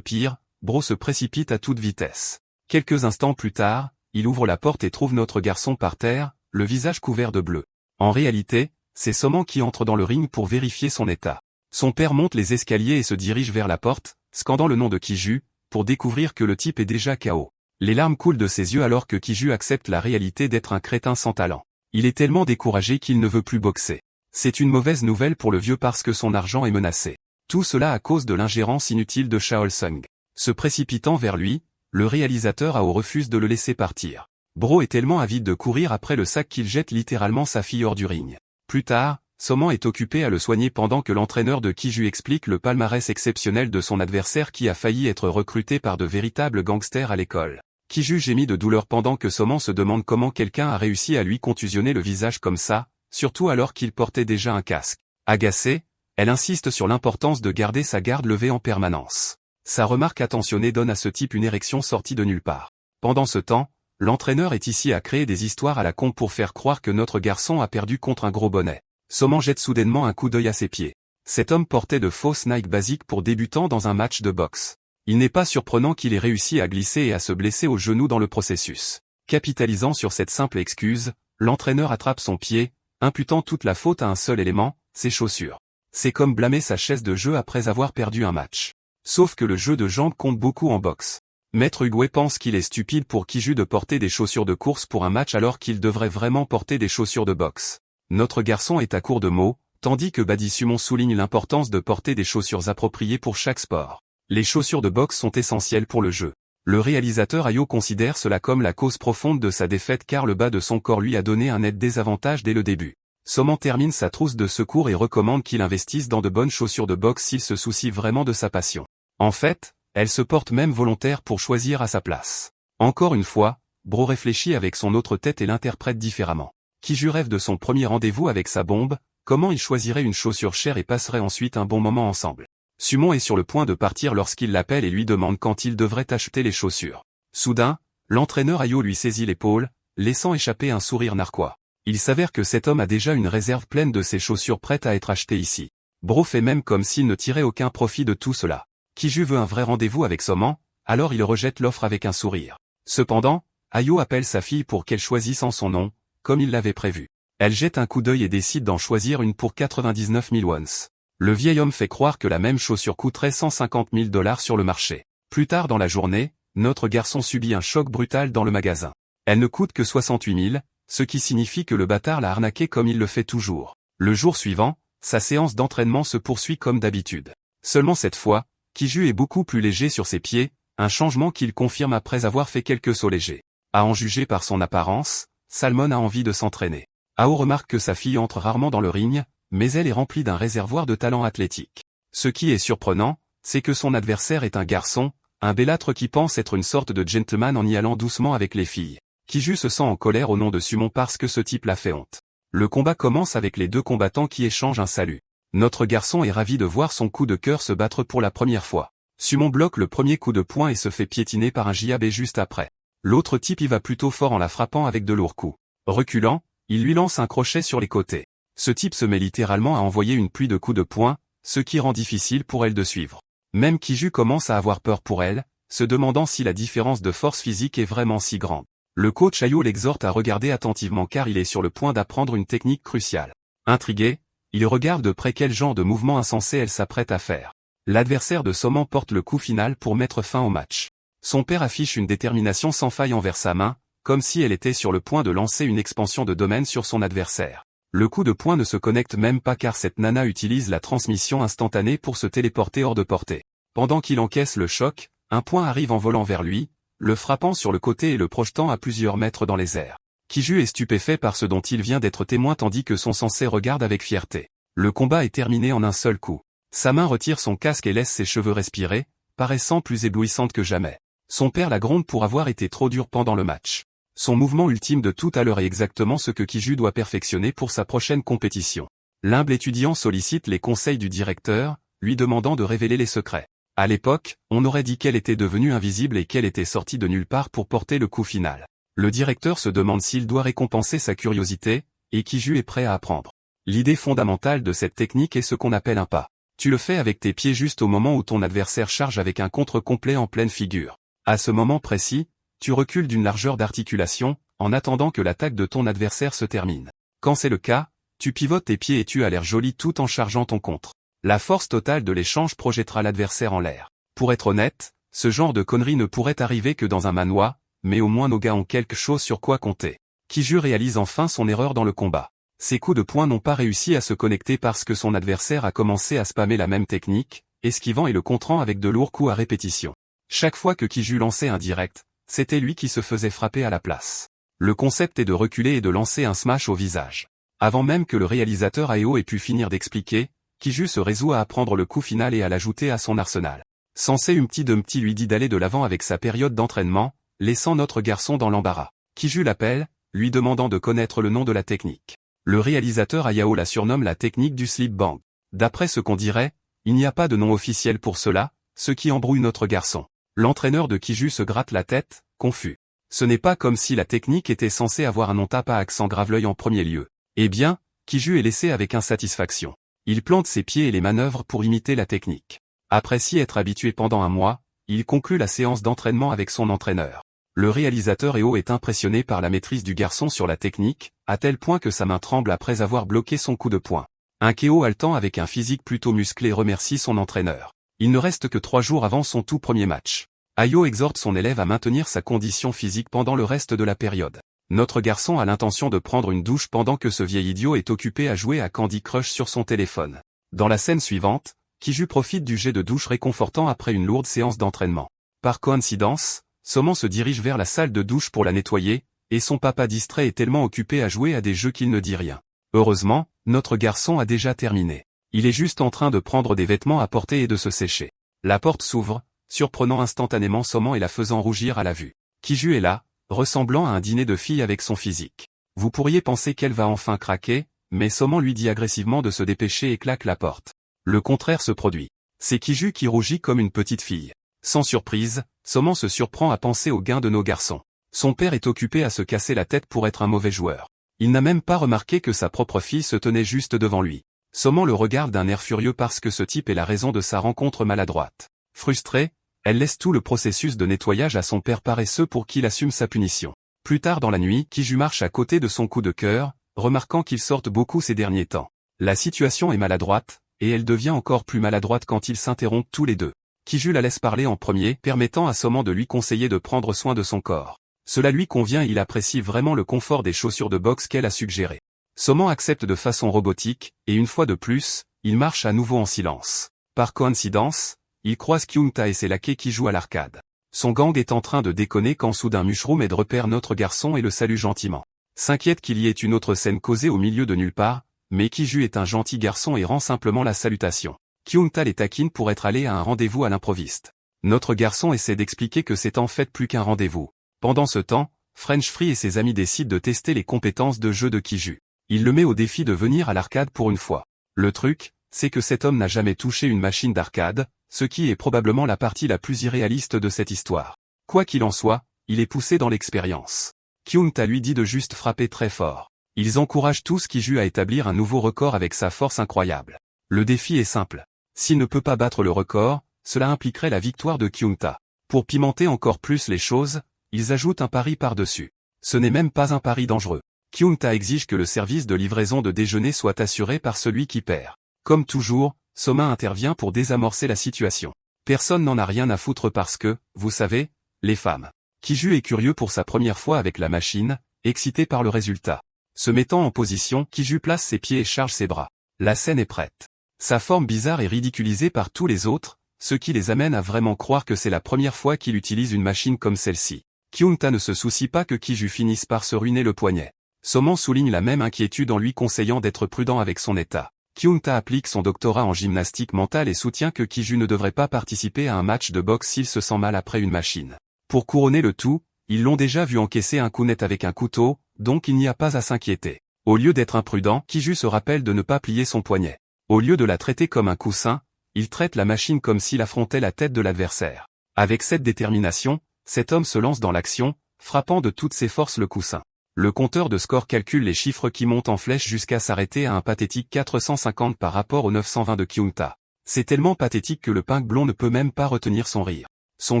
pire, Bro se précipite à toute vitesse. Quelques instants plus tard, il ouvre la porte et trouve notre garçon par terre, le visage couvert de bleu. En réalité, c'est Soman qui entre dans le ring pour vérifier son état. Son père monte les escaliers et se dirige vers la porte, scandant le nom de Kiju, pour découvrir que le type est déjà KO. Les larmes coulent de ses yeux alors que Kiju accepte la réalité d'être un crétin sans talent. Il est tellement découragé qu'il ne veut plus boxer. C'est une mauvaise nouvelle pour le vieux parce que son argent est menacé. Tout cela à cause de l'ingérence inutile de Chaol Sung. Se précipitant vers lui, le réalisateur Ao refuse de le laisser partir. Bro est tellement avide de courir après le sac qu'il jette littéralement sa fille hors du ring. Plus tard, Soman est occupé à le soigner pendant que l'entraîneur de Kiju explique le palmarès exceptionnel de son adversaire qui a failli être recruté par de véritables gangsters à l'école. Kiju gémit de douleur pendant que Soman se demande comment quelqu'un a réussi à lui contusionner le visage comme ça, surtout alors qu'il portait déjà un casque. Agacée, elle insiste sur l'importance de garder sa garde levée en permanence. Sa remarque attentionnée donne à ce type une érection sortie de nulle part. Pendant ce temps, l'entraîneur est ici à créer des histoires à la con pour faire croire que notre garçon a perdu contre un gros bonnet. Soman jette soudainement un coup d'œil à ses pieds. Cet homme portait de fausses Nike basiques pour débutants dans un match de boxe. Il n'est pas surprenant qu'il ait réussi à glisser et à se blesser au genou dans le processus. Capitalisant sur cette simple excuse, l'entraîneur attrape son pied, imputant toute la faute à un seul élément, ses chaussures. C'est comme blâmer sa chaise de jeu après avoir perdu un match. Sauf que le jeu de jambes compte beaucoup en boxe. Maître Uguay pense qu'il est stupide pour Kiju de porter des chaussures de course pour un match alors qu'il devrait vraiment porter des chaussures de boxe. Notre garçon est à court de mots, tandis que Badi Sumon souligne l'importance de porter des chaussures appropriées pour chaque sport. Les chaussures de boxe sont essentielles pour le jeu. Le réalisateur Ayo considère cela comme la cause profonde de sa défaite car le bas de son corps lui a donné un net désavantage dès le début. Soman termine sa trousse de secours et recommande qu'il investisse dans de bonnes chaussures de boxe s'il se soucie vraiment de sa passion. En fait, elle se porte même volontaire pour choisir à sa place. Encore une fois, Bro réfléchit avec son autre tête et l'interprète différemment. Kiju rêve de son premier rendez-vous avec sa bombe, comment il choisirait une chaussure chère et passerait ensuite un bon moment ensemble. Sumon est sur le point de partir lorsqu'il l'appelle et lui demande quand il devrait acheter les chaussures. Soudain, l'entraîneur Ayo lui saisit l'épaule, laissant échapper un sourire narquois. Il s'avère que cet homme a déjà une réserve pleine de ses chaussures prêtes à être achetées ici. Bro fait même comme s'il ne tirait aucun profit de tout cela. Kiju veut un vrai rendez-vous avec Soman, alors il rejette l'offre avec un sourire. Cependant, Ayo appelle sa fille pour qu'elle choisisse en son nom, comme il l'avait prévu. Elle jette un coup d'œil et décide d'en choisir une pour 99 000 wons. Le vieil homme fait croire que la même chaussure coûterait 150 000 $ sur le marché. Plus tard dans la journée, notre garçon subit un choc brutal dans le magasin. Elle ne coûte que 68 000, ce qui signifie que le bâtard l'a arnaqué comme il le fait toujours. Le jour suivant, sa séance d'entraînement se poursuit comme d'habitude. Seulement cette fois, Kiju est beaucoup plus léger sur ses pieds, un changement qu'il confirme après avoir fait quelques sauts légers. À en juger par son apparence, Salmon a envie de s'entraîner. Ao remarque que sa fille entre rarement dans le ring, mais elle est remplie d'un réservoir de talent athlétique. Ce qui est surprenant, c'est que son adversaire est un garçon, un bellâtre qui pense être une sorte de gentleman en y allant doucement avec les filles. Kiju se sent en colère au nom de Sumon parce que ce type l'a fait honte. Le combat commence avec les deux combattants qui échangent un salut. Notre garçon est ravi de voir son coup de cœur se battre pour la première fois. Sumon bloque le premier coup de poing et se fait piétiner par un jab juste après. L'autre type y va plutôt fort en la frappant avec de lourds coups. Reculant, il lui lance un crochet sur les côtés. Ce type se met littéralement à envoyer une pluie de coups de poing, ce qui rend difficile pour elle de suivre. Même Kiju commence à avoir peur pour elle, se demandant si la différence de force physique est vraiment si grande. Le coach Ayo l'exhorte à regarder attentivement car il est sur le point d'apprendre une technique cruciale. Intrigué, il regarde de près quel genre de mouvement insensé elle s'apprête à faire. L'adversaire de Soman porte le coup final pour mettre fin au match. Son père affiche une détermination sans faille envers sa main, comme si elle était sur le point de lancer une expansion de domaine sur son adversaire. Le coup de poing ne se connecte même pas car cette nana utilise la transmission instantanée pour se téléporter hors de portée. Pendant qu'il encaisse le choc, un poing arrive en volant vers lui, le frappant sur le côté et le projetant à plusieurs mètres dans les airs. Kiju est stupéfait par ce dont il vient d'être témoin tandis que son sensei regarde avec fierté. Le combat est terminé en un seul coup. Sa main retire son casque et laisse ses cheveux respirer, paraissant plus éblouissante que jamais. Son père la gronde pour avoir été trop dur pendant le match. Son mouvement ultime de tout à l'heure est exactement ce que Kiju doit perfectionner pour sa prochaine compétition. L'humble étudiant sollicite les conseils du directeur, lui demandant de révéler les secrets. À l'époque, on aurait dit qu'elle était devenue invisible et qu'elle était sortie de nulle part pour porter le coup final. Le directeur se demande s'il doit récompenser sa curiosité, et Kiju est prêt à apprendre. L'idée fondamentale de cette technique est ce qu'on appelle un pas. Tu le fais avec tes pieds juste au moment où ton adversaire charge avec un contre complet en pleine figure. À ce moment précis, tu recules d'une largeur d'articulation, en attendant que l'attaque de ton adversaire se termine. Quand c'est le cas, tu pivotes tes pieds et tu as l'air joli tout en chargeant ton contre. La force totale de l'échange projettera l'adversaire en l'air. Pour être honnête, ce genre de connerie ne pourrait arriver que dans un manoir, mais au moins nos gars ont quelque chose sur quoi compter. Kiju réalise enfin son erreur dans le combat. Ses coups de poing n'ont pas réussi à se connecter parce que son adversaire a commencé à spammer la même technique, esquivant et le contrant avec de lourds coups à répétition. Chaque fois que Kiju lançait un direct, c'était lui qui se faisait frapper à la place. Le concept est de reculer et de lancer un smash au visage. Avant même que le réalisateur Hayao ait pu finir d'expliquer, Kiju se résout à apprendre le coup final et à l'ajouter à son arsenal. Sensei Humpty Dumpty lui dit d'aller de l'avant avec sa période d'entraînement, laissant notre garçon dans l'embarras. Kiju l'appelle, lui demandant de connaître le nom de la technique. Le réalisateur Hayao la surnomme la technique du slip bang. D'après ce qu'on dirait, il n'y a pas de nom officiel pour cela, ce qui embrouille notre garçon. L'entraîneur de Kiju se gratte la tête, confus. Ce n'est pas comme si la technique était censée avoir un nom tape à accent grave-l'œil en premier lieu. Eh bien, Kiju est laissé avec insatisfaction. Il plante ses pieds et les manœuvres pour imiter la technique. Après s'y être habitué pendant un mois, il conclut la séance d'entraînement avec son entraîneur. Le réalisateur Eo est impressionné par la maîtrise du garçon sur la technique, à tel point que sa main tremble après avoir bloqué son coup de poing. Un Keo haletant avec un physique plutôt musclé remercie son entraîneur. Il ne reste que 3 jours avant son tout premier match. Hayao exhorte son élève à maintenir sa condition physique pendant le reste de la période. Notre garçon a l'intention de prendre une douche pendant que ce vieil idiot est occupé à jouer à Candy Crush sur son téléphone. Dans la scène suivante, Kiju profite du jet de douche réconfortant après une lourde séance d'entraînement. Par coïncidence, Soman se dirige vers la salle de douche pour la nettoyer, et son papa distrait est tellement occupé à jouer à des jeux qu'il ne dit rien. Heureusement, notre garçon a déjà terminé. Il est juste en train de prendre des vêtements à porter et de se sécher. La porte s'ouvre, surprenant instantanément Soman et la faisant rougir à la vue. Kiju est là, ressemblant à un dîner de filles avec son physique. Vous pourriez penser qu'elle va enfin craquer, mais Soman lui dit agressivement de se dépêcher et claque la porte. Le contraire se produit. C'est Kiju qui rougit comme une petite fille. Sans surprise, Soman se surprend à penser au gain de nos garçons. Son père est occupé à se casser la tête pour être un mauvais joueur. Il n'a même pas remarqué que sa propre fille se tenait juste devant lui. Soman le regarde d'un air furieux parce que ce type est la raison de sa rencontre maladroite. Frustrée, elle laisse tout le processus de nettoyage à son père paresseux pour qu'il assume sa punition. Plus tard dans la nuit, Kiju marche à côté de son coup de cœur, remarquant qu'il sortent beaucoup ces derniers temps. La situation est maladroite, et elle devient encore plus maladroite quand ils s'interrompent tous les deux. Kiju la laisse parler en premier, permettant à Soman de lui conseiller de prendre soin de son corps. Cela lui convient et il apprécie vraiment le confort des chaussures de boxe qu'elle a suggérées. Soman accepte de façon robotique, et une fois de plus, il marche à nouveau en silence. Par coïncidence, il croise Kyungta et ses laquais qui jouent à l'arcade. Son gang est en train de déconner quand soudain Mushroom aide repère notre garçon et le salue gentiment. S'inquiète qu'il y ait une autre scène causée au milieu de nulle part, mais Kiju est un gentil garçon et rend simplement la salutation. Kyungta les taquine pour être allé à un rendez-vous à l'improviste. Notre garçon essaie d'expliquer que c'est en fait plus qu'un rendez-vous. Pendant ce temps, French Free et ses amis décident de tester les compétences de jeu de Kiju. Il le met au défi de venir à l'arcade pour une fois. Le truc, c'est que cet homme n'a jamais touché une machine d'arcade, ce qui est probablement la partie la plus irréaliste de cette histoire. Quoi qu'il en soit, il est poussé dans l'expérience. Kyungta lui dit de juste frapper très fort. Ils encouragent tous Kiju à établir un nouveau record avec sa force incroyable. Le défi est simple. S'il ne peut pas battre le record, cela impliquerait la victoire de Kyungta. Pour pimenter encore plus les choses, ils ajoutent un pari par-dessus. Ce n'est même pas un pari dangereux. Kyungta exige que le service de livraison de déjeuner soit assuré par celui qui perd. Comme toujours, Soma intervient pour désamorcer la situation. Personne n'en a rien à foutre parce que, vous savez, les femmes. Kiju est curieux pour sa première fois avec la machine, excité par le résultat. Se mettant en position, Kiju place ses pieds et charge ses bras. La scène est prête. Sa forme bizarre est ridiculisée par tous les autres, ce qui les amène à vraiment croire que c'est la première fois qu'il utilise une machine comme celle-ci. Kyungta ne se soucie pas que Kiju finisse par se ruiner le poignet. Soman souligne la même inquiétude en lui conseillant d'être prudent avec son état. Kyungta applique son doctorat en gymnastique mentale et soutient que Kiju ne devrait pas participer à un match de boxe s'il se sent mal après une machine. Pour couronner le tout, ils l'ont déjà vu encaisser un coup net avec un couteau, donc il n'y a pas à s'inquiéter. Au lieu d'être imprudent, Kiju se rappelle de ne pas plier son poignet. Au lieu de la traiter comme un coussin, il traite la machine comme s'il affrontait la tête de l'adversaire. Avec cette détermination, cet homme se lance dans l'action, frappant de toutes ses forces le coussin. Le compteur de score calcule les chiffres qui montent en flèche jusqu'à s'arrêter à un pathétique 450 par rapport aux 920 de Kyungta. C'est tellement pathétique que le pink blond ne peut même pas retenir son rire. Son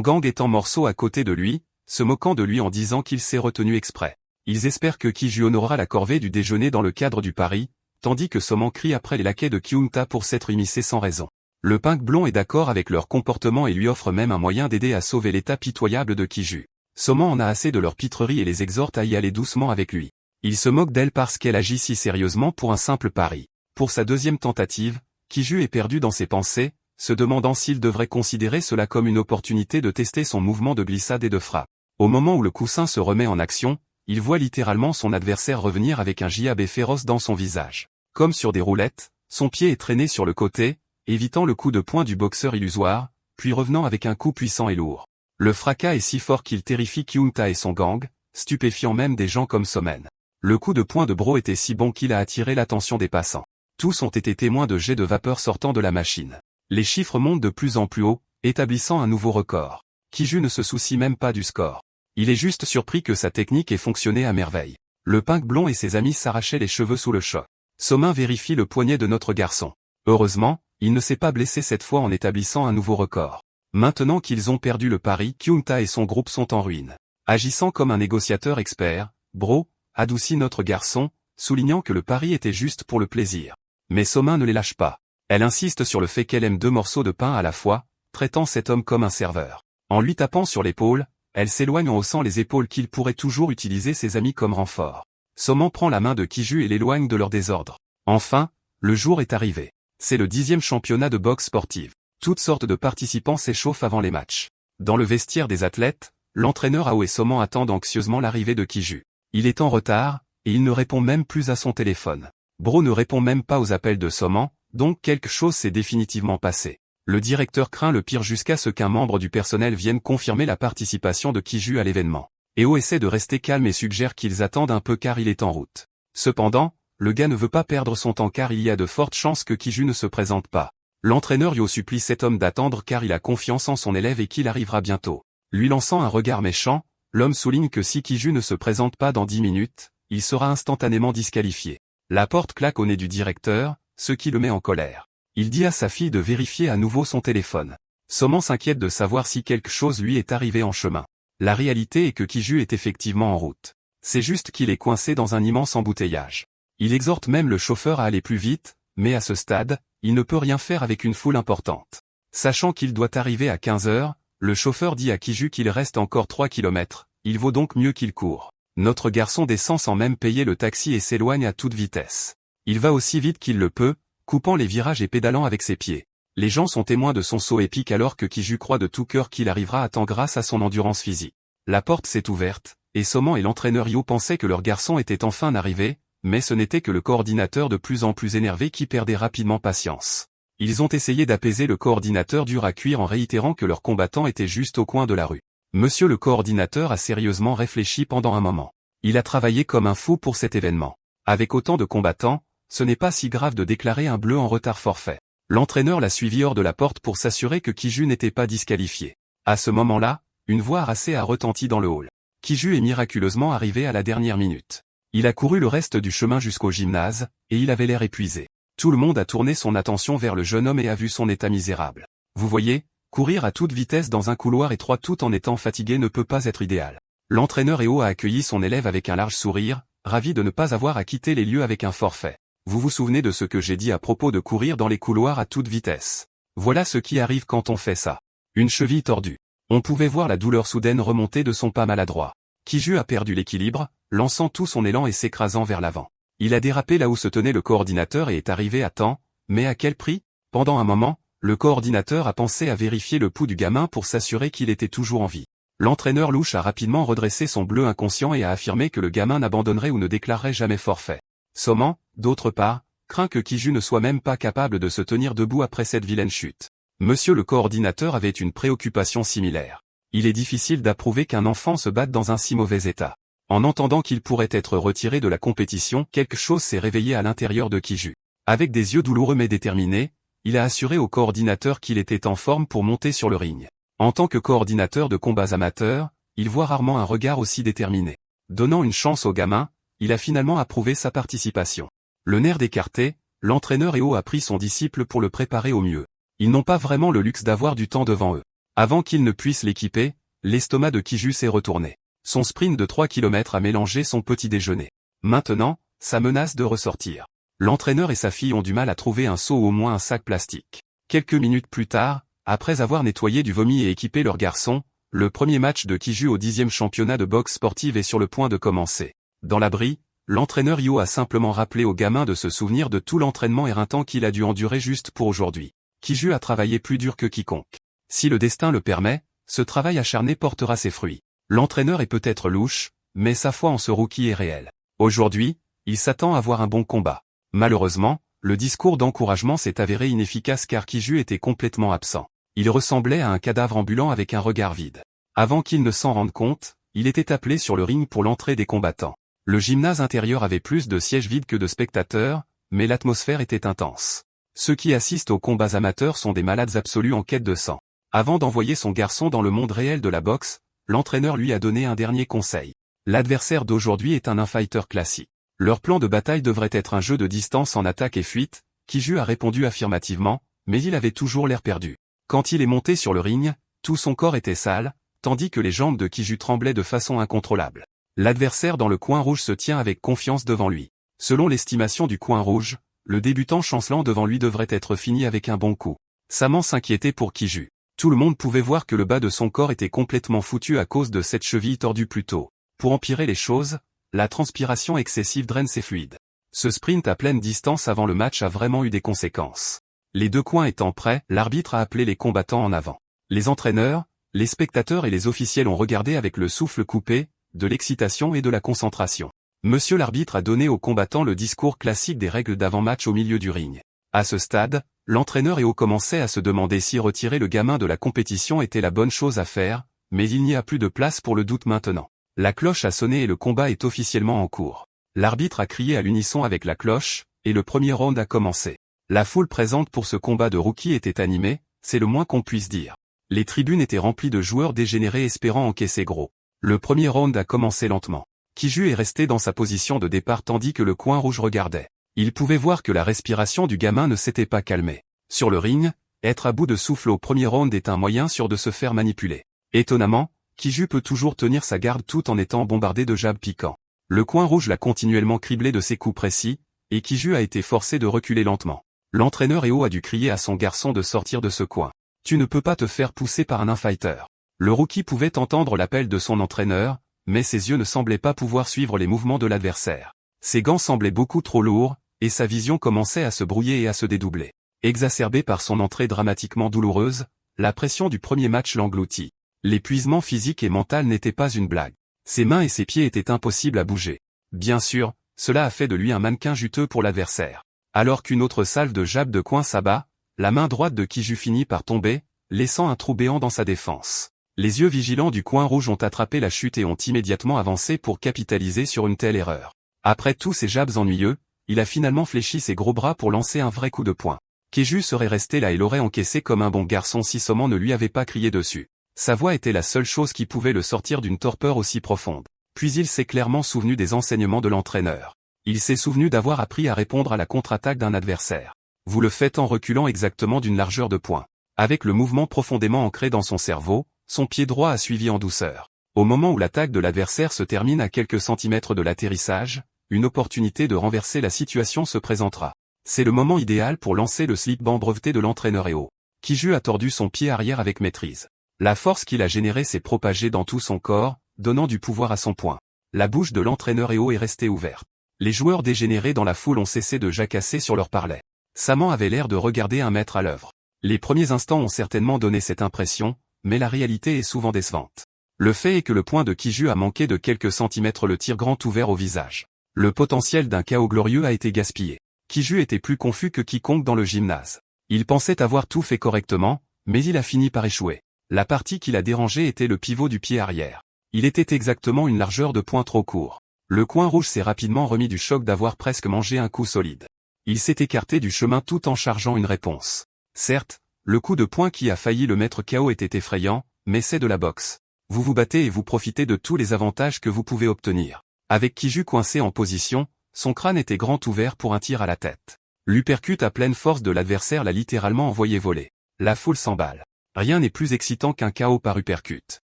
gang est en morceaux à côté de lui, se moquant de lui en disant qu'il s'est retenu exprès. Ils espèrent que Kiju honorera la corvée du déjeuner dans le cadre du pari, tandis que Soman crie après les laquais de Kyungta pour s'être immiscé sans raison. Le pink blond est d'accord avec leur comportement et lui offre même un moyen d'aider à sauver l'état pitoyable de Kiju. Soman en a assez de leur pitrerie et les exhorte à y aller doucement avec lui. Il se moque d'elle parce qu'elle agit si sérieusement pour un simple pari. Pour sa deuxième tentative, Kiju est perdu dans ses pensées, se demandant s'il devrait considérer cela comme une opportunité de tester son mouvement de glissade et de frappe. Au moment où le coussin se remet en action, il voit littéralement son adversaire revenir avec un jab féroce dans son visage. Comme sur des roulettes, son pied est traîné sur le côté, évitant le coup de poing du boxeur illusoire, puis revenant avec un coup puissant et lourd. Le fracas est si fort qu'il terrifie Kyungta et son gang, stupéfiant même des gens comme Somen. Le coup de poing de Bro était si bon qu'il a attiré l'attention des passants. Tous ont été témoins de jets de vapeur sortant de la machine. Les chiffres montent de plus en plus haut, établissant un nouveau record. Kiju ne se soucie même pas du score. Il est juste surpris que sa technique ait fonctionné à merveille. Le pink blond et ses amis s'arrachaient les cheveux sous le choc. Somin vérifie le poignet de notre garçon. Heureusement, il ne s'est pas blessé cette fois en établissant un nouveau record. Maintenant qu'ils ont perdu le pari, Kyungta et son groupe sont en ruine. Agissant comme un négociateur expert, Bro adoucit notre garçon, soulignant que le pari était juste pour le plaisir. Mais Somin ne les lâche pas. Elle insiste sur le fait qu'elle aime 2 morceaux de pain à la fois, traitant cet homme comme un serveur. En lui tapant sur l'épaule, elle s'éloigne en haussant les épaules qu'il pourrait toujours utiliser ses amis comme renfort. Soman prend la main de Kiju et l'éloigne de leur désordre. Enfin, le jour est arrivé. C'est le 10e championnat de boxe sportive. Toutes sortes de participants s'échauffent avant les matchs. Dans le vestiaire des athlètes, l'entraîneur Ao et Soman attendent anxieusement l'arrivée de Kiju. Il est en retard, et il ne répond même plus à son téléphone. Bro ne répond même pas aux appels de Soman, donc quelque chose s'est définitivement passé. Le directeur craint le pire jusqu'à ce qu'un membre du personnel vienne confirmer la participation de Kiju à l'événement. Ao essaie de rester calme et suggère qu'ils attendent un peu car il est en route. Cependant, le gars ne veut pas perdre son temps car il y a de fortes chances que Kiju ne se présente pas. L'entraîneur Yo supplie cet homme d'attendre car il a confiance en son élève et qu'il arrivera bientôt. Lui lançant un regard méchant, l'homme souligne que si Kiju ne se présente pas dans 10 minutes, il sera instantanément disqualifié. La porte claque au nez du directeur, ce qui le met en colère. Il dit à sa fille de vérifier à nouveau son téléphone. Soman s'inquiète de savoir si quelque chose lui est arrivé en chemin. La réalité est que Kiju est effectivement en route. C'est juste qu'il est coincé dans un immense embouteillage. Il exhorte même le chauffeur à aller plus vite, mais à ce stade, il ne peut rien faire avec une foule importante. Sachant qu'il doit arriver à 15 heures, le chauffeur dit à Kiju qu'il reste encore 3 kilomètres, il vaut donc mieux qu'il court. Notre garçon descend sans même payer le taxi et s'éloigne à toute vitesse. Il va aussi vite qu'il le peut, coupant les virages et pédalant avec ses pieds. Les gens sont témoins de son saut épique alors que Kiju croit de tout cœur qu'il arrivera à temps grâce à son endurance physique. La porte s'est ouverte, et Soman et l'entraîneur Yo pensaient que leur garçon était enfin arrivé, mais ce n'était que le coordinateur de plus en plus énervé qui perdait rapidement patience. Ils ont essayé d'apaiser le coordinateur dur à cuire en réitérant que leur combattant était juste au coin de la rue. Monsieur le coordinateur a sérieusement réfléchi pendant un moment. Il a travaillé comme un fou pour cet événement. Avec autant de combattants, ce n'est pas si grave de déclarer un bleu en retard forfait. L'entraîneur l'a suivi hors de la porte pour s'assurer que Kiju n'était pas disqualifié. À ce moment-là, une voix harassée a retenti dans le hall. Kiju est miraculeusement arrivé à la dernière minute. Il a couru le reste du chemin jusqu'au gymnase, et il avait l'air épuisé. Tout le monde a tourné son attention vers le jeune homme et a vu son état misérable. Vous voyez, courir à toute vitesse dans un couloir étroit tout en étant fatigué ne peut pas être idéal. L'entraîneur Eo a accueilli son élève avec un large sourire, ravi de ne pas avoir à quitter les lieux avec un forfait. Vous vous souvenez de ce que j'ai dit à propos de courir dans les couloirs à toute vitesse? Voilà ce qui arrive quand on fait ça. Une cheville tordue. On pouvait voir la douleur soudaine remonter de son pas maladroit. Kiju a perdu l'équilibre, lançant tout son élan et s'écrasant vers l'avant. Il a dérapé là où se tenait le coordinateur et est arrivé à temps, mais à quel prix? Pendant un moment, le coordinateur a pensé à vérifier le pouls du gamin pour s'assurer qu'il était toujours en vie. L'entraîneur louche a rapidement redressé son bleu inconscient et a affirmé que le gamin n'abandonnerait ou ne déclarerait jamais forfait. Soman, d'autre part, craint que Kiju ne soit même pas capable de se tenir debout après cette vilaine chute. Monsieur le coordinateur avait une préoccupation similaire. Il est difficile d'approuver qu'un enfant se batte dans un si mauvais état. En entendant qu'il pourrait être retiré de la compétition, quelque chose s'est réveillé à l'intérieur de Kiju. Avec des yeux douloureux mais déterminés, il a assuré au coordinateur qu'il était en forme pour monter sur le ring. En tant que coordinateur de combats amateurs, il voit rarement un regard aussi déterminé. Donnant une chance au gamin, il a finalement approuvé sa participation. Le nerf écarté, l'entraîneur Eo a pris son disciple pour le préparer au mieux. Ils n'ont pas vraiment le luxe d'avoir du temps devant eux. Avant qu'il ne puisse l'équiper, l'estomac de Kiju s'est retourné. Son sprint de 3 km a mélangé son petit déjeuner. Maintenant, ça menace de ressortir. L'entraîneur et sa fille ont du mal à trouver un seau ou au moins un sac plastique. Quelques minutes plus tard, après avoir nettoyé du vomi et équipé leur garçon, le premier match de Kiju au 10e championnat de boxe sportive est sur le point de commencer. Dans l'abri, l'entraîneur Io a simplement rappelé au gamin de se souvenir de tout l'entraînement éreintant qu'il a dû endurer juste pour aujourd'hui. Kiju a travaillé plus dur que quiconque. Si le destin le permet, ce travail acharné portera ses fruits. L'entraîneur est peut-être louche, mais sa foi en ce rookie est réelle. Aujourd'hui, il s'attend à voir un bon combat. Malheureusement, le discours d'encouragement s'est avéré inefficace car Kiju était complètement absent. Il ressemblait à un cadavre ambulant avec un regard vide. Avant qu'il ne s'en rende compte, il était appelé sur le ring pour l'entrée des combattants. Le gymnase intérieur avait plus de sièges vides que de spectateurs, mais l'atmosphère était intense. Ceux qui assistent aux combats amateurs sont des malades absolus en quête de sang. Avant d'envoyer son garçon dans le monde réel de la boxe, l'entraîneur lui a donné un dernier conseil. L'adversaire d'aujourd'hui est un fighter classique. Leur plan de bataille devrait être un jeu de distance en attaque et fuite. Kiju a répondu affirmativement, mais il avait toujours l'air perdu. Quand il est monté sur le ring, tout son corps était sale, tandis que les jambes de Kiju tremblaient de façon incontrôlable. L'adversaire dans le coin rouge se tient avec confiance devant lui. Selon l'estimation du coin rouge, le débutant chancelant devant lui devrait être fini avec un bon coup. Saman s'inquiétait pour Kiju. Tout le monde pouvait voir que le bas de son corps était complètement foutu à cause de cette cheville tordue plus tôt. Pour empirer les choses, la transpiration excessive draine ses fluides. Ce sprint à pleine distance avant le match a vraiment eu des conséquences. Les deux coins étant prêts, l'arbitre a appelé les combattants en avant. Les entraîneurs, les spectateurs et les officiels ont regardé avec le souffle coupé, de l'excitation et de la concentration. Monsieur l'arbitre a donné aux combattants le discours classique des règles d'avant-match au milieu du ring. À ce stade, l'entraîneur Eo commençait à se demander si retirer le gamin de la compétition était la bonne chose à faire, mais il n'y a plus de place pour le doute maintenant. La cloche a sonné et le combat est officiellement en cours. L'arbitre a crié à l'unisson avec la cloche, et le premier round a commencé. La foule présente pour ce combat de rookie était animée, c'est le moins qu'on puisse dire. Les tribunes étaient remplies de joueurs dégénérés espérant encaisser gros. Le premier round a commencé lentement. Kiju est resté dans sa position de départ tandis que le coin rouge regardait. Il pouvait voir que la respiration du gamin ne s'était pas calmée. Sur le ring, être à bout de souffle au premier round est un moyen sûr de se faire manipuler. Étonnamment, Kiju peut toujours tenir sa garde tout en étant bombardé de jabs piquants. Le coin rouge l'a continuellement criblé de ses coups précis, et Kiju a été forcé de reculer lentement. L'entraîneur Eo a dû crier à son garçon de sortir de ce coin. Tu ne peux pas te faire pousser par un fighter. Le rookie pouvait entendre l'appel de son entraîneur, mais ses yeux ne semblaient pas pouvoir suivre les mouvements de l'adversaire. Ses gants semblaient beaucoup trop lourds, et sa vision commençait à se brouiller et à se dédoubler. Exacerbé par son entrée dramatiquement douloureuse, la pression du premier match l'engloutit. L'épuisement physique et mental n'était pas une blague. Ses mains et ses pieds étaient impossibles à bouger. Bien sûr, cela a fait de lui un mannequin juteux pour l'adversaire. Alors qu'une autre salve de jabs de coin s'abat, la main droite de Kiju finit par tomber, laissant un trou béant dans sa défense. Les yeux vigilants du coin rouge ont attrapé la chute et ont immédiatement avancé pour capitaliser sur une telle erreur. Après tous ces jabs ennuyeux, il a finalement fléchi ses gros bras pour lancer un vrai coup de poing. Kiju serait resté là et l'aurait encaissé comme un bon garçon si Saman ne lui avait pas crié dessus. Sa voix était la seule chose qui pouvait le sortir d'une torpeur aussi profonde. Puis il s'est clairement souvenu des enseignements de l'entraîneur. Il s'est souvenu d'avoir appris à répondre à la contre-attaque d'un adversaire. Vous le faites en reculant exactement d'une largeur de poing. Avec le mouvement profondément ancré dans son cerveau, son pied droit a suivi en douceur. Au moment où l'attaque de l'adversaire se termine à quelques centimètres de l'atterrissage, une opportunité de renverser la situation se présentera. C'est le moment idéal pour lancer le slip-band breveté de l'entraîneur Eo. Kiju a tordu son pied arrière avec maîtrise. La force qu'il a générée s'est propagée dans tout son corps, donnant du pouvoir à son poing. La bouche de l'entraîneur Eo est restée ouverte. Les joueurs dégénérés dans la foule ont cessé de jacasser sur leur parler. Saman avait l'air de regarder un maître à l'œuvre. Les premiers instants ont certainement donné cette impression, mais la réalité est souvent décevante. Le fait est que le poing de Kiju a manqué de quelques centimètres, le tir grand ouvert au visage. Le potentiel d'un chaos glorieux a été gaspillé. Kiju était plus confus que quiconque dans le gymnase. Il pensait avoir tout fait correctement, mais il a fini par échouer. La partie qui l'a dérangé était le pivot du pied arrière. Il était exactement une largeur de poing trop court. Le coin rouge s'est rapidement remis du choc d'avoir presque mangé un coup solide. Il s'est écarté du chemin tout en chargeant une réponse. Certes, le coup de poing qui a failli le mettre KO était effrayant, mais c'est de la boxe. Vous vous battez et vous profitez de tous les avantages que vous pouvez obtenir. Avec Kiju coincé en position, son crâne était grand ouvert pour un tir à la tête. L'uppercut à pleine force de l'adversaire l'a littéralement envoyé voler. La foule s'emballe. Rien n'est plus excitant qu'un KO par uppercut.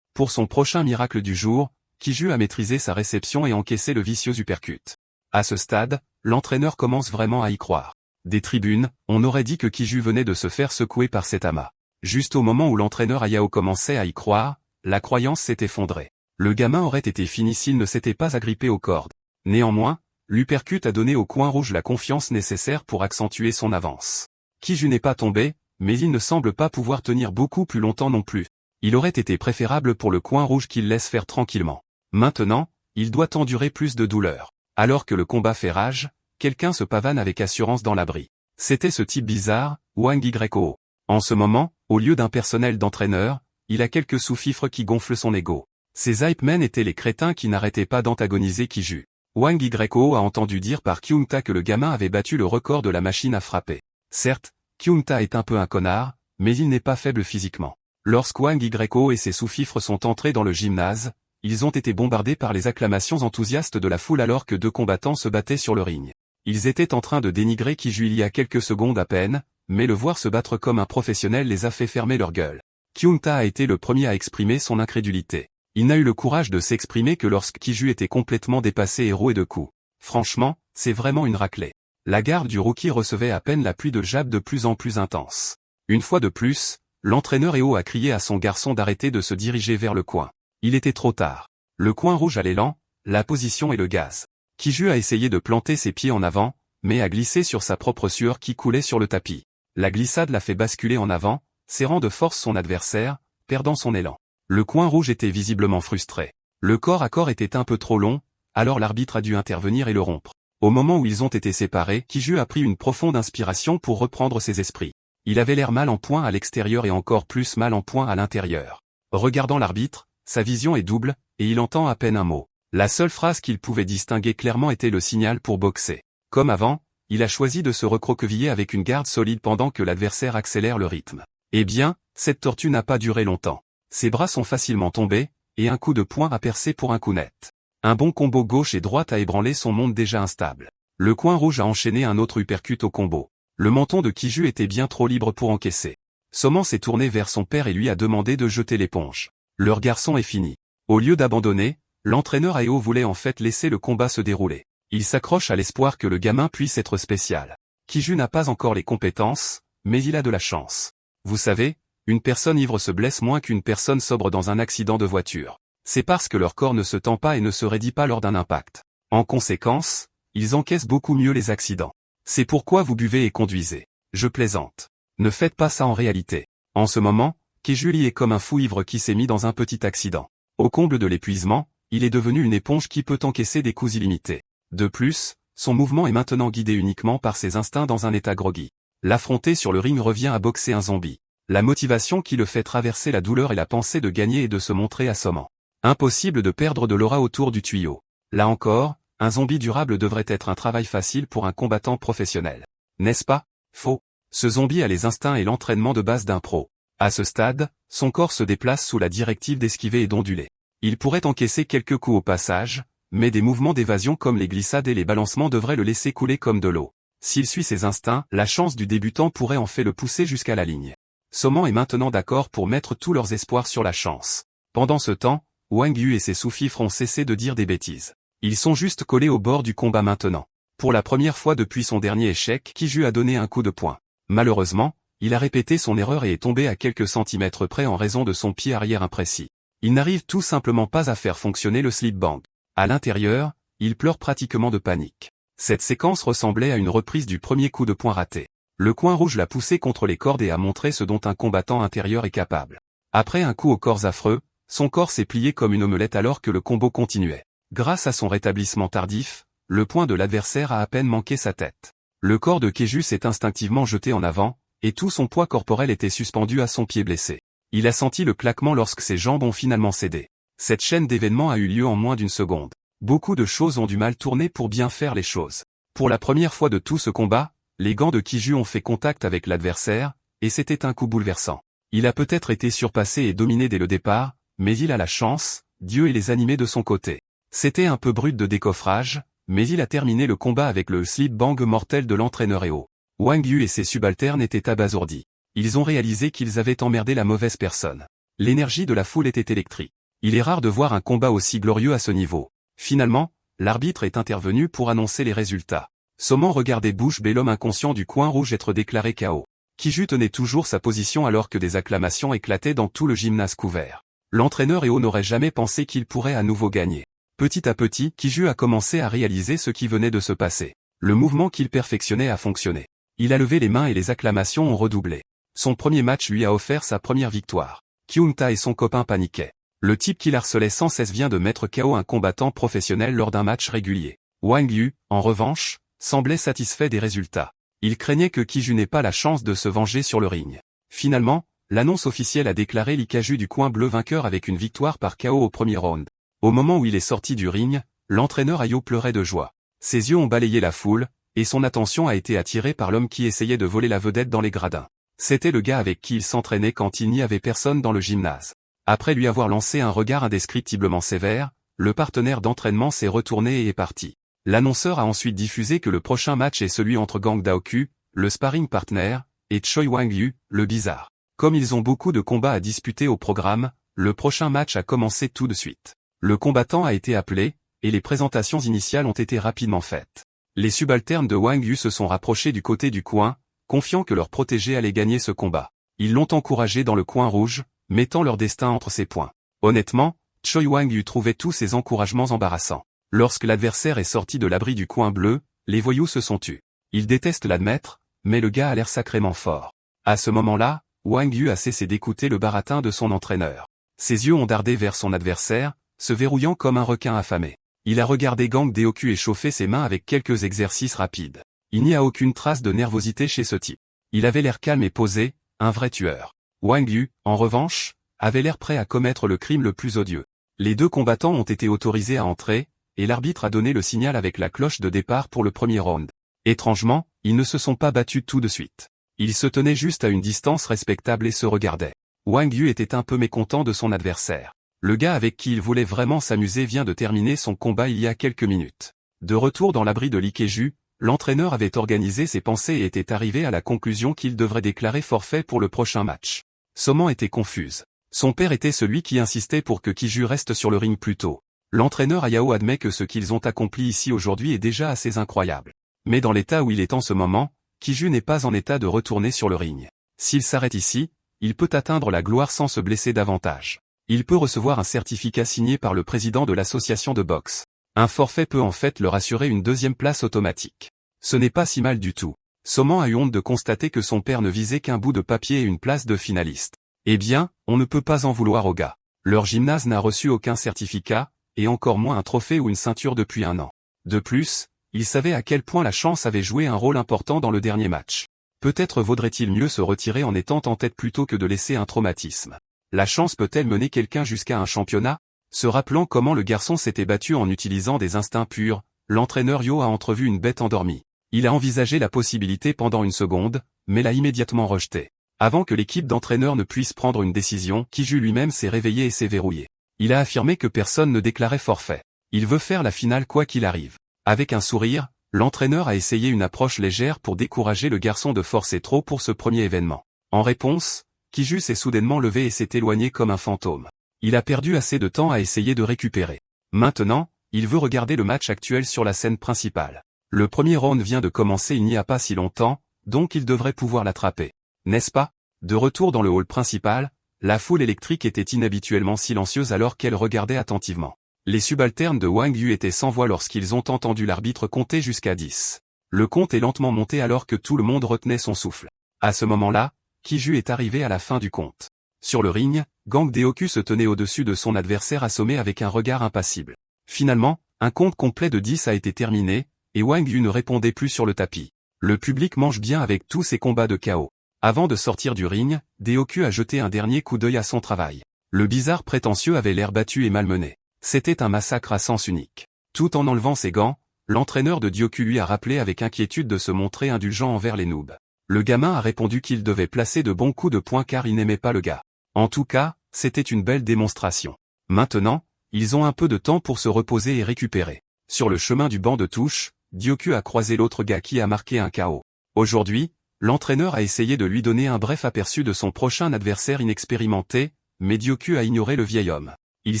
Pour son prochain miracle du jour, Kiju a maîtrisé sa réception et encaissé le vicieux uppercut. À ce stade, l'entraîneur commence vraiment à y croire. Des tribunes, on aurait dit que Kiju venait de se faire secouer par cet amas. Juste au moment où l'entraîneur Ayao commençait à y croire, la croyance s'est effondrée. Le gamin aurait été fini s'il ne s'était pas agrippé aux cordes. Néanmoins, l'uppercut a donné au coin rouge la confiance nécessaire pour accentuer son avance. Kiju n'est pas tombé, mais il ne semble pas pouvoir tenir beaucoup plus longtemps non plus. Il aurait été préférable pour le coin rouge qu'il laisse faire tranquillement. Maintenant, il doit endurer plus de douleur. Alors que le combat fait rage, quelqu'un se pavane avec assurance dans l'abri. C'était ce type bizarre, Wang Yko. En ce moment, au lieu d'un personnel d'entraîneur, il a quelques sous-fifres qui gonflent son ego. Ces hype men étaient les crétins qui n'arrêtaient pas d'antagoniser Kiju. Wang Yko a entendu dire par Kyungta que le gamin avait battu le record de la machine à frapper. Certes, Kyungta est un peu un connard, mais il n'est pas faible physiquement. Lorsque Wang Yko et ses sous-fifres sont entrés dans le gymnase, ils ont été bombardés par les acclamations enthousiastes de la foule alors que deux combattants se battaient sur le ring. Ils étaient en train de dénigrer Kiju il y a quelques secondes à peine, mais le voir se battre comme un professionnel les a fait fermer leur gueule. Kyungta a été le premier à exprimer son incrédulité. Il n'a eu le courage de s'exprimer que lorsque Kiju était complètement dépassé et roué de coups. Franchement, c'est vraiment une raclée. La garde du rookie recevait à peine la pluie de jabs de plus en plus intense. Une fois de plus, l'entraîneur Eo a crié à son garçon d'arrêter de se diriger vers le coin. Il était trop tard. Le coin rouge a l'élan, la position et le gaz. Kiju a essayé de planter ses pieds en avant, mais a glissé sur sa propre sueur qui coulait sur le tapis. La glissade l'a fait basculer en avant, serrant de force son adversaire, perdant son élan. Le coin rouge était visiblement frustré. Le corps à corps était un peu trop long, alors l'arbitre a dû intervenir et le rompre. Au moment où ils ont été séparés, Kiju a pris une profonde inspiration pour reprendre ses esprits. Il avait l'air mal en point à l'extérieur et encore plus mal en point à l'intérieur. Regardant l'arbitre, sa vision est double, et il entend à peine un mot. La seule phrase qu'il pouvait distinguer clairement était le signal pour boxer. Comme avant, il a choisi de se recroqueviller avec une garde solide pendant que l'adversaire accélère le rythme. Eh bien, cette tortue n'a pas duré longtemps. Ses bras sont facilement tombés, et un coup de poing a percé pour un coup net. Un bon combo gauche et droite a ébranlé son monde déjà instable. Le coin rouge a enchaîné un autre uppercut au combo. Le menton de Kiju était bien trop libre pour encaisser. Soman s'est tourné vers son père et lui a demandé de jeter l'éponge. Leur garçon est fini. Au lieu d'abandonner, l'entraîneur Aeo voulait en fait laisser le combat se dérouler. Il s'accroche à l'espoir que le gamin puisse être spécial. Kiju n'a pas encore les compétences, mais il a de la chance. Vous savez, une personne ivre se blesse moins qu'une personne sobre dans un accident de voiture. C'est parce que leur corps ne se tend pas et ne se raidit pas lors d'un impact. En conséquence, ils encaissent beaucoup mieux les accidents. C'est pourquoi vous buvez et conduisez. Je plaisante. Ne faites pas ça en réalité. En ce moment, Kejuli est comme un fou ivre qui s'est mis dans un petit accident. Au comble de l'épuisement, il est devenu une éponge qui peut encaisser des coups illimités. De plus, son mouvement est maintenant guidé uniquement par ses instincts dans un état groggy. L'affronter sur le ring revient à boxer un zombie. La motivation qui le fait traverser la douleur et la pensée de gagner et de se montrer assommant. Impossible de perdre de l'aura autour du tuyau. Là encore, un zombie durable devrait être un travail facile pour un combattant professionnel. N'est-ce pas? Faux. Ce zombie a les instincts et l'entraînement de base d'un pro. À ce stade, son corps se déplace sous la directive d'esquiver et d'onduler. Il pourrait encaisser quelques coups au passage, mais des mouvements d'évasion comme les glissades et les balancements devraient le laisser couler comme de l'eau. S'il suit ses instincts, la chance du débutant pourrait en fait le pousser jusqu'à la ligne. Soman est maintenant d'accord pour mettre tous leurs espoirs sur la chance. Pendant ce temps, Wang Yu et ses sous-fifres ont cessé de dire des bêtises. Ils sont juste collés au bord du combat maintenant. Pour la première fois depuis son dernier échec, Kiju a donné un coup de poing. Malheureusement, il a répété son erreur et est tombé à quelques centimètres près en raison de son pied arrière imprécis. Il n'arrive tout simplement pas à faire fonctionner le slip band. À l'intérieur, il pleure pratiquement de panique. Cette séquence ressemblait à une reprise du premier coup de poing raté. Le coin rouge l'a poussé contre les cordes et a montré ce dont un combattant intérieur est capable. Après un coup aux corps affreux, son corps s'est plié comme une omelette alors que le combo continuait. Grâce à son rétablissement tardif, le poing de l'adversaire a à peine manqué sa tête. Le corps de Keju s'est instinctivement jeté en avant, et tout son poids corporel était suspendu à son pied blessé. Il a senti le claquement lorsque ses jambes ont finalement cédé. Cette chaîne d'événements a eu lieu en moins d'une seconde. Beaucoup de choses ont du mal tourner pour bien faire les choses. Pour la première fois de tout ce combat, les gants de Kiju ont fait contact avec l'adversaire, et c'était un coup bouleversant. Il a peut-être été surpassé et dominé dès le départ, mais il a la chance, Dieu et les animés de son côté. C'était un peu brut de décoffrage, mais il a terminé le combat avec le slip bang mortel de l'entraîneur EO. Wang Yu et ses subalternes étaient abasourdis. Ils ont réalisé qu'ils avaient emmerdé la mauvaise personne. L'énergie de la foule était électrique. Il est rare de voir un combat aussi glorieux à ce niveau. Finalement, l'arbitre est intervenu pour annoncer les résultats. Soman regardait bouche bée l'homme inconscient du coin rouge être déclaré KO. Kiju tenait toujours sa position alors que des acclamations éclataient dans tout le gymnase couvert. L'entraîneur EO n'aurait jamais pensé qu'il pourrait à nouveau gagner. Petit à petit, Kiju a commencé à réaliser ce qui venait de se passer. Le mouvement qu'il perfectionnait a fonctionné. Il a levé les mains et les acclamations ont redoublé. Son premier match lui a offert sa première victoire. Kyunta et son copain paniquaient. Le type qui harcelait sans cesse vient de mettre KO un combattant professionnel lors d'un match régulier. Wang Yu, en revanche, semblait satisfait des résultats. Il craignait que Kiju n'ait pas la chance de se venger sur le ring. Finalement, l'annonce officielle a déclaré l'Ikaju du coin bleu vainqueur avec une victoire par KO au premier round. Au moment où il est sorti du ring, l'entraîneur Ayo pleurait de joie. Ses yeux ont balayé la foule, et son attention a été attirée par l'homme qui essayait de voler la vedette dans les gradins. C'était le gars avec qui il s'entraînait quand il n'y avait personne dans le gymnase. Après lui avoir lancé un regard indescriptiblement sévère, le partenaire d'entraînement s'est retourné et est parti. L'annonceur a ensuite diffusé que le prochain match est celui entre Gang Daoku, le sparring partner, et Choi Wang Yu, le bizarre. Comme ils ont beaucoup de combats à disputer au programme, le prochain match a commencé tout de suite. Le combattant a été appelé, et les présentations initiales ont été rapidement faites. Les subalternes de Wang Yu se sont rapprochés du côté du coin, confiant que leur protégé allait gagner ce combat. Ils l'ont encouragé dans le coin rouge, mettant leur destin entre ses poings. Honnêtement, Choi Wang Yu trouvait tous ces encouragements embarrassants. Lorsque l'adversaire est sorti de l'abri du coin bleu, les voyous se sont tus. Il déteste l'admettre, mais le gars a l'air sacrément fort. À ce moment-là, Wang Yu a cessé d'écouter le baratin de son entraîneur. Ses yeux ont dardé vers son adversaire, se verrouillant comme un requin affamé. Il a regardé Gang Daoku échauffer ses mains avec quelques exercices rapides. Il n'y a aucune trace de nervosité chez ce type. Il avait l'air calme et posé, un vrai tueur. Wang Yu, en revanche, avait l'air prêt à commettre le crime le plus odieux. Les deux combattants ont été autorisés à entrer, et l'arbitre a donné le signal avec la cloche de départ pour le premier round. Étrangement, ils ne se sont pas battus tout de suite. Ils se tenaient juste à une distance respectable et se regardaient. Wang Yu était un peu mécontent de son adversaire. Le gars avec qui il voulait vraiment s'amuser vient de terminer son combat il y a quelques minutes. De retour dans l'abri de l'Ikeju, l'entraîneur avait organisé ses pensées et était arrivé à la conclusion qu'il devrait déclarer forfait pour le prochain match. Soman était confuse. Son père était celui qui insistait pour que Kiju reste sur le ring plus tôt. L'entraîneur Ayao admet que ce qu'ils ont accompli ici aujourd'hui est déjà assez incroyable. Mais dans l'état où il est en ce moment, Kiju n'est pas en état de retourner sur le ring. S'il s'arrête ici, il peut atteindre la gloire sans se blesser davantage. Il peut recevoir un certificat signé par le président de l'association de boxe. Un forfait peut en fait leur assurer une deuxième place automatique. Ce n'est pas si mal du tout. Soman a eu honte de constater que son père ne visait qu'un bout de papier et une place de finaliste. Eh bien, on ne peut pas en vouloir aux gars. Leur gymnase n'a reçu aucun certificat, et encore moins un trophée ou une ceinture depuis un an. De plus, ils savaient à quel point la chance avait joué un rôle important dans le dernier match. Peut-être vaudrait-il mieux se retirer en étant en tête plutôt que de laisser un traumatisme. La chance peut-elle mener quelqu'un jusqu'à un championnat? Se rappelant comment le garçon s'était battu en utilisant des instincts purs, l'entraîneur Yo a entrevu une bête endormie. Il a envisagé la possibilité pendant une seconde, mais l'a immédiatement rejetée. Avant que l'équipe d'entraîneurs ne puisse prendre une décision, Kiju lui-même s'est réveillé et s'est verrouillé. Il a affirmé que personne ne déclarait forfait. Il veut faire la finale quoi qu'il arrive. Avec un sourire, l'entraîneur a essayé une approche légère pour décourager le garçon de forcer trop pour ce premier événement. En réponse, Kiju s'est soudainement levé et s'est éloigné comme un fantôme. Il a perdu assez de temps à essayer de récupérer. Maintenant, il veut regarder le match actuel sur la scène principale. Le premier round vient de commencer il n'y a pas si longtemps, donc il devrait pouvoir l'attraper. N'est-ce pas? De retour dans le hall principal, la foule électrique était inhabituellement silencieuse alors qu'elle regardait attentivement. Les subalternes de Wang Yu étaient sans voix lorsqu'ils ont entendu l'arbitre compter jusqu'à 10. Le compte est lentement monté alors que tout le monde retenait son souffle. À ce moment-là, Kiju est arrivé à la fin du compte. Sur le ring, Gang Daoku se tenait au-dessus de son adversaire assommé avec un regard impassible. Finalement, un compte complet de 10 a été terminé, et Wang Yu ne répondait plus sur le tapis. Le public mange bien avec tous ces combats de chaos. Avant de sortir du ring, Daoku a jeté un dernier coup d'œil à son travail. Le bizarre prétentieux avait l'air battu et malmené. C'était un massacre à sens unique. Tout en enlevant ses gants, l'entraîneur de Daoku lui a rappelé avec inquiétude de se montrer indulgent envers les noobs. Le gamin a répondu qu'il devait placer de bons coups de poing car il n'aimait pas le gars. En tout cas, c'était une belle démonstration. Maintenant, ils ont un peu de temps pour se reposer et récupérer. Sur le chemin du banc de touche, Diokyu a croisé l'autre gars qui a marqué un KO. Aujourd'hui, l'entraîneur a essayé de lui donner un bref aperçu de son prochain adversaire inexpérimenté, mais Diokyu a ignoré le vieil homme. Il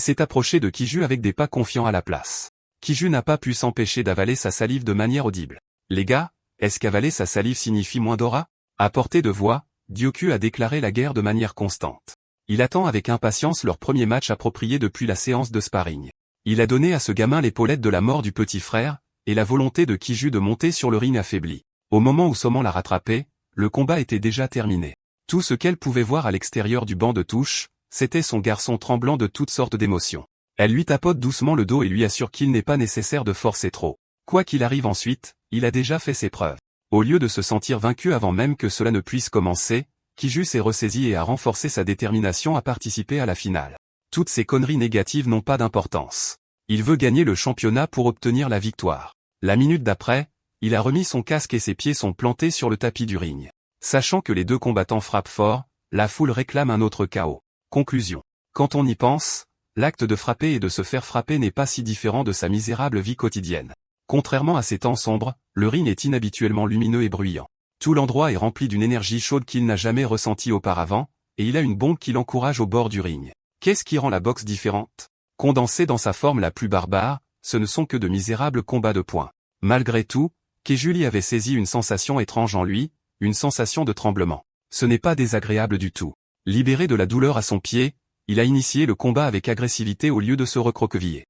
s'est approché de Kiju avec des pas confiants à la place. Kiju n'a pas pu s'empêcher d'avaler sa salive de manière audible. Les gars, est-ce qu'avaler sa salive signifie moins d'aura? À portée de voix, Diokyu a déclaré la guerre de manière constante. Il attend avec impatience leur premier match approprié depuis la séance de sparring. Il a donné à ce gamin l'épaulette de la mort du petit frère, et la volonté de Kiju de monter sur le ring affaibli. Au moment où Soman l'a rattrapé, le combat était déjà terminé. Tout ce qu'elle pouvait voir à l'extérieur du banc de touche, c'était son garçon tremblant de toutes sortes d'émotions. Elle lui tapote doucement le dos et lui assure qu'il n'est pas nécessaire de forcer trop. Quoi qu'il arrive ensuite, il a déjà fait ses preuves. Au lieu de se sentir vaincu avant même que cela ne puisse commencer, Kiju s'est ressaisi et a renforcé sa détermination à participer à la finale. Toutes ces conneries négatives n'ont pas d'importance. Il veut gagner le championnat pour obtenir la victoire. La minute d'après, il a remis son casque et ses pieds sont plantés sur le tapis du ring. Sachant que les deux combattants frappent fort, la foule réclame un autre KO. Conclusion. Quand on y pense, l'acte de frapper et de se faire frapper n'est pas si différent de sa misérable vie quotidienne. Contrairement à ces temps sombres, le ring est inhabituellement lumineux et bruyant. Tout l'endroit est rempli d'une énergie chaude qu'il n'a jamais ressentie auparavant, et il a une bombe qui l'encourage au bord du ring. Qu'est-ce qui rend la boxe différente? Condensée dans sa forme la plus barbare, ce ne sont que de misérables combats de poings. Malgré tout, Kejuli avait saisi une sensation étrange en lui, une sensation de tremblement. Ce n'est pas désagréable du tout. Libéré de la douleur à son pied, il a initié le combat avec agressivité au lieu de se recroqueviller.